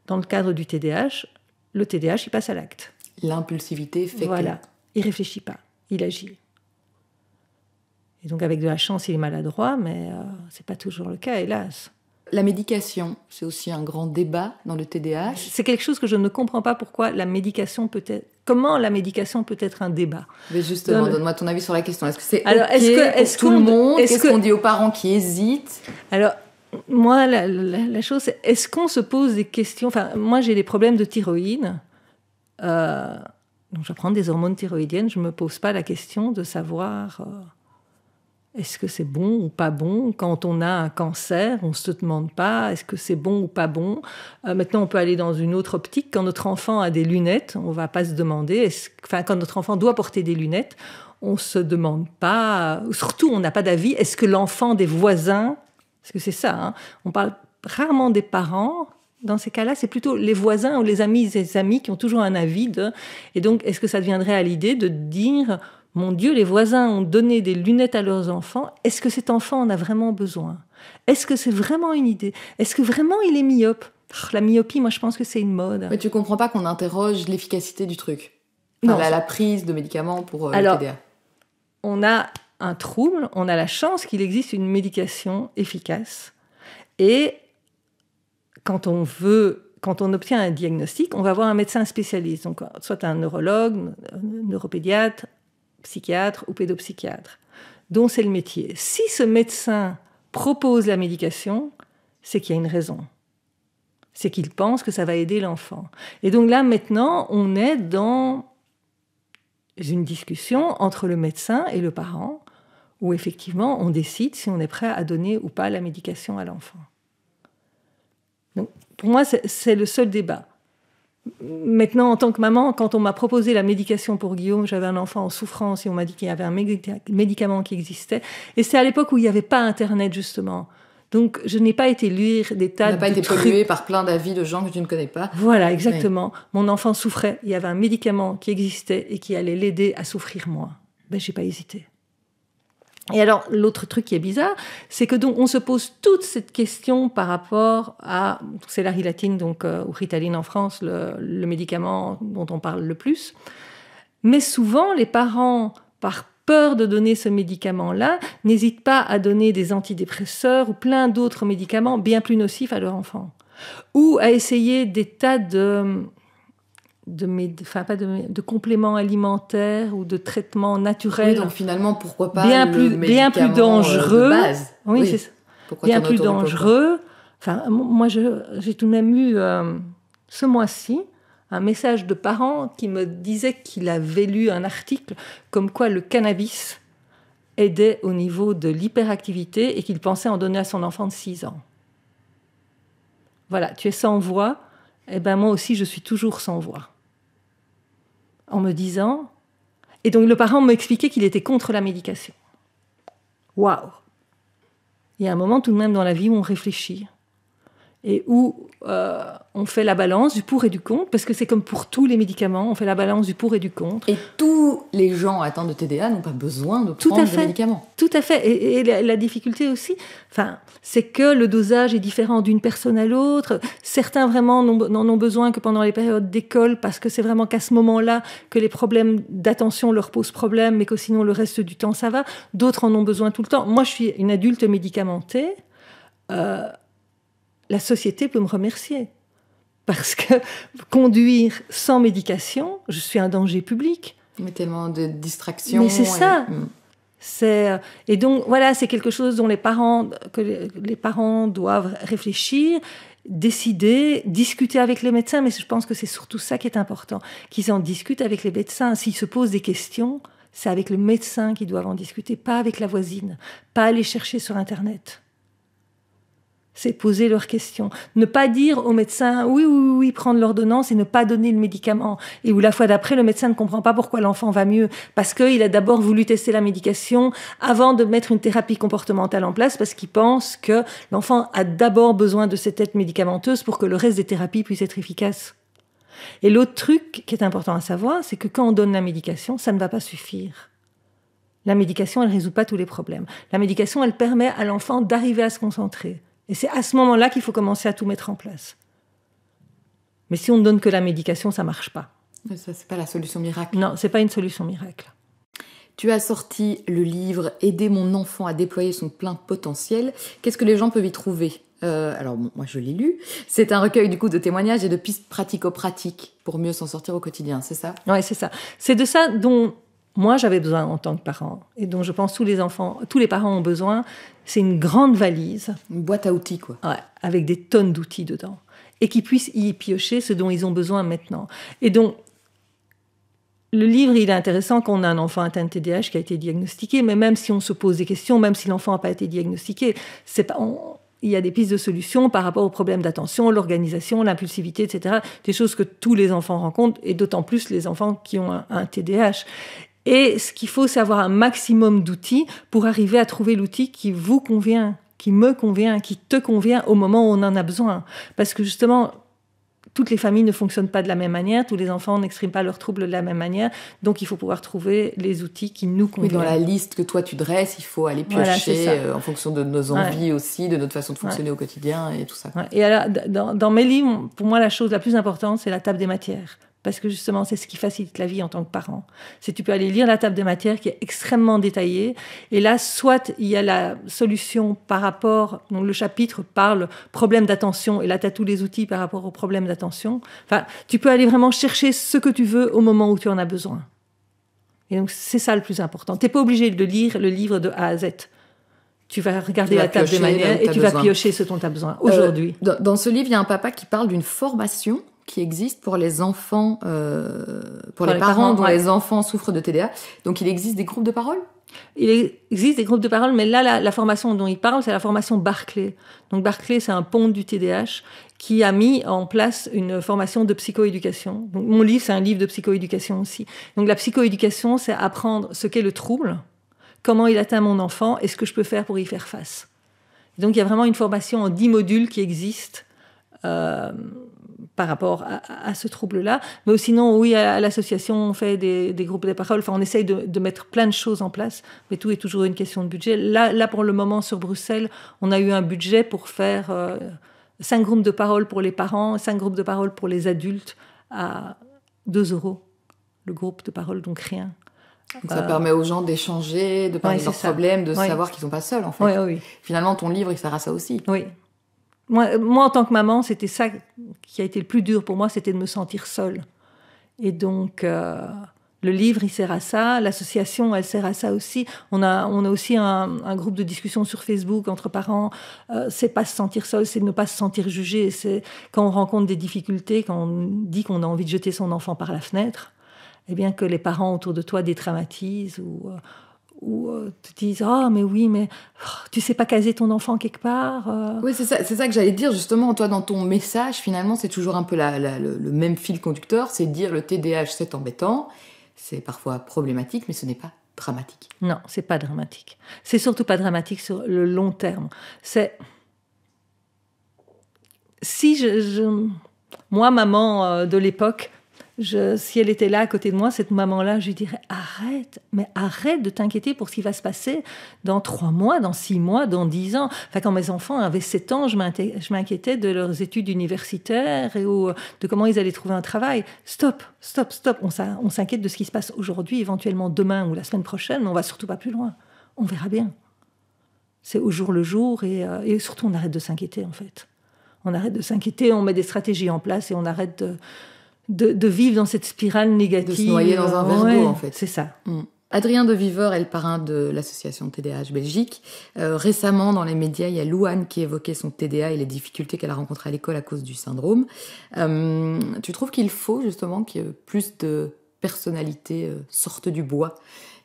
dans le cadre du TDAH, le TDAH, il passe à l'acte. L'impulsivité fait voilà. Il ne réfléchit pas, il agit. Et donc, avec de la chance, il est maladroit, mais ce n'est pas toujours le cas, hélas. La médication, c'est aussi un grand débat dans le TDAH. C'est quelque chose que je ne comprends pas pourquoi la médication peut être... Comment la médication peut être un débat? Mais justement, donne-moi ton avis sur la question. Est-ce que c'est alors, est-ce pour tout le monde? Qu'est-ce qu'on dit aux parents qui hésitent? Alors, moi, la chose, c'est est-ce qu'on se pose des questions? Enfin, moi, j'ai des problèmes de thyroïde. Donc, je prends des hormones thyroïdiennes. Je ne me pose pas la question de savoir... est-ce que c'est bon ou pas bon? Quand on a un cancer, on ne se demande pas est-ce que c'est bon ou pas bon. Maintenant, on peut aller dans une autre optique. Quand notre enfant a des lunettes, on ne va pas se demander... quand notre enfant doit porter des lunettes, on ne se demande pas... Surtout, on n'a pas d'avis. Est-ce que l'enfant des voisins... Parce que c'est ça, hein, on parle rarement des parents. Dans ces cas-là, c'est plutôt les voisins ou les amis qui ont toujours un avis. Et donc, est-ce que ça deviendrait à l'idée de dire... Mon Dieu, les voisins ont donné des lunettes à leurs enfants. Est-ce que cet enfant en a vraiment besoin? Est-ce que c'est vraiment une idée? Est-ce que vraiment il est myope? La myopie, moi, je pense que c'est une mode. Mais tu comprends pas qu'on interroge l'efficacité du truc? Non. La prise de médicaments pour le TDA. On a un trouble, on a la chance qu'il existe une médication efficace. Et quand on obtient un diagnostic, on va voir un médecin spécialiste. Donc, soit un neurologue, un neuropédiatre, psychiatre ou pédopsychiatre, dont c'est le métier. Si ce médecin propose la médication, c'est qu'il y a une raison. C'est qu'il pense que ça va aider l'enfant. Et donc là, maintenant, on est dans une discussion entre le médecin et le parent, où effectivement, on décide si on est prêt à donner ou pas la médication à l'enfant. Donc, pour moi, c'est le seul débat. Maintenant, en tant que maman, quand on m'a proposé la médication pour Guillaume, j'avais un enfant en souffrance et on m'a dit qu'il y avait un médicament qui existait. Et c'est à l'époque où il n'y avait pas Internet, justement. Donc, je n'ai pas été lire des tas de trucs. Tu n'as pas été polluée par plein d'avis de gens que tu ne connais pas. Voilà, exactement. Oui. Mon enfant souffrait. Il y avait un médicament qui existait et qui allait l'aider à souffrir moins. Ben, je n'ai pas hésité. Et alors, l'autre truc qui est bizarre, c'est que donc on se pose toute cette question par rapport à... C'est la Rilatine, donc, ou Ritaline en France, le médicament dont on parle le plus. Mais souvent, les parents, par peur de donner ce médicament-là, n'hésitent pas à donner des antidépresseurs ou plein d'autres médicaments bien plus nocifs à leur enfant. Ou à essayer des tas de compléments alimentaires ou de traitements naturels. Oui, donc finalement, pourquoi pas bien plus dangereux. De base. Oui, c'est ça. Bien plus dangereux. Enfin, moi, j'ai tout de même eu, ce mois-ci, un message de parents qui me disait qu'il avait lu un article comme quoi le cannabis aidait au niveau de l'hyperactivité et qu'il pensait en donner à son enfant de 6 ans. Voilà, tu es sans voix. Eh ben moi aussi, je suis toujours sans voix. En me disant... Et donc, le parent m'expliquait qu'il était contre la médication. Waouh! Il y a un moment tout de même dans la vie où on réfléchit et où on fait la balance du pour et du contre, parce que c'est comme pour tous les médicaments, on fait la balance du pour et du contre. Et tous les gens atteints de TDA n'ont pas besoin de prendre des médicaments. Tout à fait. Et la difficulté aussi, c'est que le dosage est différent d'une personne à l'autre. Certains vraiment n'en ont besoin que pendant les périodes d'école, parce que c'est vraiment qu'à ce moment-là que les problèmes d'attention leur posent problème, mais que sinon le reste du temps ça va. D'autres en ont besoin tout le temps. Moi, je suis une adulte médicamentée. La société peut me remercier. Parce que conduire sans médication, je suis un danger public. Mais tellement de distractions. Mais c'est ça. Et donc, voilà, c'est quelque chose dont les parents doivent réfléchir, décider, discuter avec les médecins. Mais je pense que c'est surtout ça qui est important, qu'ils en discutent avec les médecins. S'ils se posent des questions, c'est avec le médecin qu'ils doivent en discuter, pas avec la voisine, pas aller chercher sur Internet. C'est poser leurs questions. Ne pas dire au médecin oui, prendre l'ordonnance et ne pas donner le médicament. Et où la fois d'après, le médecin ne comprend pas pourquoi l'enfant va mieux. Parce qu'il a d'abord voulu tester la médication avant de mettre une thérapie comportementale en place, parce qu'il pense que l'enfant a d'abord besoin de cette aide médicamenteuse pour que le reste des thérapies puisse être efficace. Et l'autre truc qui est important à savoir, c'est que quand on donne la médication, ça ne va pas suffire. La médication, elle ne résout pas tous les problèmes. La médication, elle permet à l'enfant d'arriver à se concentrer. Et c'est à ce moment-là qu'il faut commencer à tout mettre en place. Mais si on ne donne que la médication, ça ne marche pas. Ça, c'est pas la solution miracle. Non, c'est pas une solution miracle. Tu as sorti le livre « Aider mon enfant à déployer son plein potentiel ». Qu'est-ce que les gens peuvent y trouver ? Alors, bon, moi, je l'ai lu. C'est un recueil, du coup, de témoignages et de pistes pratico-pratiques pour mieux s'en sortir au quotidien, c'est ça ? Oui, c'est ça. C'est de ça dont moi, j'avais besoin en tant que parent, et dont je pense tous les parents ont besoin. C'est une grande valise. Une boîte à outils, quoi. Ouais, avec des tonnes d'outils dedans. Et qu'ils puissent y piocher ce dont ils ont besoin maintenant. Et donc, le livre, il est intéressant quand on a un enfant atteint de TDAH qui a été diagnostiqué, mais même si on se pose des questions, même si l'enfant n'a pas été diagnostiqué, il y a des pistes de solutions par rapport aux problèmes d'attention, l'organisation, l'impulsivité, etc. Des choses que tous les enfants rencontrent, et d'autant plus les enfants qui ont un TDAH. Et ce qu'il faut, c'est avoir un maximum d'outils pour arriver à trouver l'outil qui vous convient, qui me convient, qui te convient au moment où on en a besoin. Parce que justement, toutes les familles ne fonctionnent pas de la même manière, tous les enfants n'expriment pas leurs troubles de la même manière, donc il faut pouvoir trouver les outils qui nous conviennent. Oui, dans la liste que toi tu dresses, il faut aller piocher en fonction de nos envies aussi, de notre façon de fonctionner au quotidien et tout ça. Ouais. Et alors, dans mes livres, pour moi, la chose la plus importante, c'est la table des matières. Parce que justement, c'est ce qui facilite la vie en tant que parent. C'est tu peux aller lire la table des matières qui est extrêmement détaillée. Et là, soit il y a la solution par rapport... Donc le chapitre parle problème d'attention. Et là, tu as tous les outils par rapport aux problèmes d'attention. Enfin, tu peux aller vraiment chercher ce que tu veux au moment où tu en as besoin. Et donc, c'est ça le plus important. Tu n'es pas obligé de lire le livre de A à Z. Tu vas regarder la table des matières et tu vas piocher ce dont tu as besoin aujourd'hui. Dans ce livre, il y a un papa qui parle d'une formation qui existe pour les enfants, pour les parents dont les enfants souffrent de TDA. Donc, il existe des groupes de parole ? Il existe des groupes de parole, mais là, la formation dont il parle, c'est la formation Barclay. Donc, Barclay, c'est un pont du TDAH qui a mis en place une formation de psychoéducation. Donc, mon livre, c'est un livre de psychoéducation aussi. Donc, la psychoéducation, c'est apprendre ce qu'est le trouble, comment il atteint mon enfant et ce que je peux faire pour y faire face. Donc, il y a vraiment une formation en 10 modules qui existe par rapport à ce trouble-là. Mais sinon, oui, à l'association, on fait des groupes de parole. Enfin, on essaye de mettre plein de choses en place. Mais tout est toujours une question de budget. Là, pour le moment, sur Bruxelles, on a eu un budget pour faire 5 groupes de parole pour les parents, 5 groupes de parole pour les adultes à 2 € le groupe de parole, donc rien. Donc ça permet aux gens d'échanger, de parler de leurs problèmes, de savoir qu'ils ne sont pas seuls, en fait. Oui. Finalement, ton livre, il sert à ça aussi. Oui. Moi, en tant que maman, c'était ça qui a été le plus dur pour moi, c'était de me sentir seule. Et donc, le livre, il sert à ça. L'association, elle sert à ça aussi. On a aussi un groupe de discussion sur Facebook entre parents. C'est pas se sentir seul, c'est ne pas se sentir jugé. C'est quand on rencontre des difficultés, quand on dit qu'on a envie de jeter son enfant par la fenêtre, eh bien que les parents autour de toi détraumatisent ou te disent « Ah, mais oui, mais tu sais pas caser ton enfant quelque part Oui, c'est ça que j'allais dire, justement. Toi, dans ton message, finalement, c'est toujours un peu le même fil conducteur. C'est dire le TDAH, c'est embêtant, c'est parfois problématique, mais ce n'est pas dramatique. Non, c'est pas dramatique. C'est surtout pas dramatique sur le long terme. Moi, maman de l'époque, si elle était là à côté de moi, cette maman-là, je lui dirais arrête de t'inquiéter pour ce qui va se passer dans 3 mois, dans 6 mois, dans 10 ans. Enfin, quand mes enfants avaient 7 ans, je m'inquiétais de leurs études universitaires et de comment ils allaient trouver un travail. Stop. On s'inquiète de ce qui se passe aujourd'hui, éventuellement demain ou la semaine prochaine, mais on va surtout pas plus loin. On verra bien. C'est au jour le jour et surtout on arrête de s'inquiéter en fait. On arrête de s'inquiéter, on met des stratégies en place et on arrête de vivre dans cette spirale négative. De se noyer dans un verre d'eau, en fait. C'est ça. Adrien de Viveur est le parrain de l'association TDAH Belgique. Récemment, dans les médias, il y a Louane qui évoquait son TDA et les difficultés qu'elle a rencontrées à l'école à cause du syndrome. Tu trouves qu'il faut justement que plus de personnalités sortent du bois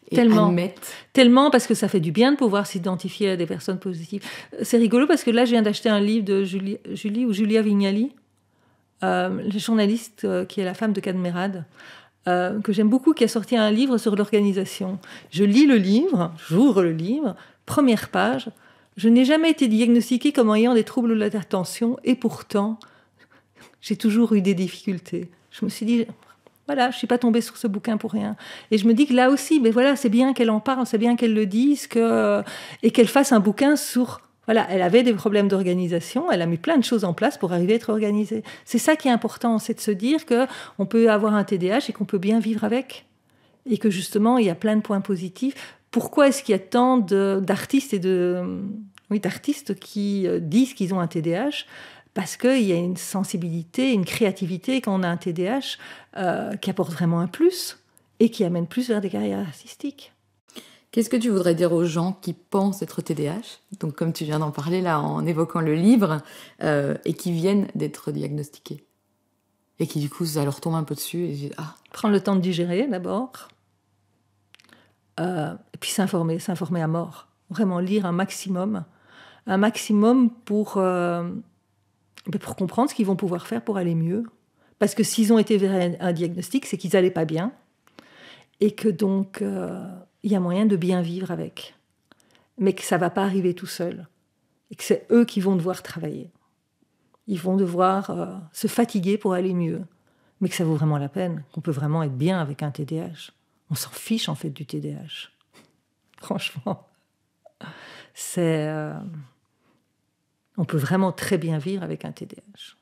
et Tellement. admettent. Tellement, parce que ça fait du bien de pouvoir s'identifier à des personnes positives. C'est rigolo parce que là, je viens d'acheter un livre de Julia Vignali, la journaliste qui est la femme de Cadmerade, que j'aime beaucoup, qui a sorti un livre sur l'organisation. Je lis le livre, j'ouvre le livre, première page. Je n'ai jamais été diagnostiquée comme ayant des troubles de l'attention et pourtant, j'ai toujours eu des difficultés. Je me suis dit, voilà, je ne suis pas tombée sur ce bouquin pour rien. Et je me dis que là aussi, mais voilà, c'est bien qu'elle en parle, c'est bien qu'elle le dise, et qu'elle fasse un bouquin sur... Voilà, elle avait des problèmes d'organisation, elle a mis plein de choses en place pour arriver à être organisée. C'est ça qui est important, c'est de se dire qu'on peut avoir un TDAH et qu'on peut bien vivre avec. Et que justement, il y a plein de points positifs. Pourquoi est-ce qu'il y a tant d'artistes d'artistes qui disent qu'ils ont un TDAH ? Parce qu'il y a une sensibilité, une créativité quand on a un TDAH qui apporte vraiment un plus et qui amène plus vers des carrières artistiques. Qu'est-ce que tu voudrais dire aux gens qui pensent être TDAH, donc comme tu viens d'en parler là en évoquant le livre, et qui viennent d'être diagnostiqués et qui du coup ça leur tombe un peu dessus et disent Prendre le temps de digérer d'abord, et puis s'informer à mort. Vraiment lire un maximum pour comprendre ce qu'ils vont pouvoir faire pour aller mieux. Parce que s'ils ont été vers un diagnostic, c'est qu'ils n'allaient pas bien et que donc il y a moyen de bien vivre avec. Mais que ça ne va pas arriver tout seul. Et que c'est eux qui vont devoir travailler. Ils vont devoir se fatiguer pour aller mieux. Mais que ça vaut vraiment la peine, qu'on peut vraiment être bien avec un TDAH. On s'en fiche en fait du TDAH. Franchement. On peut vraiment très bien vivre avec un TDAH.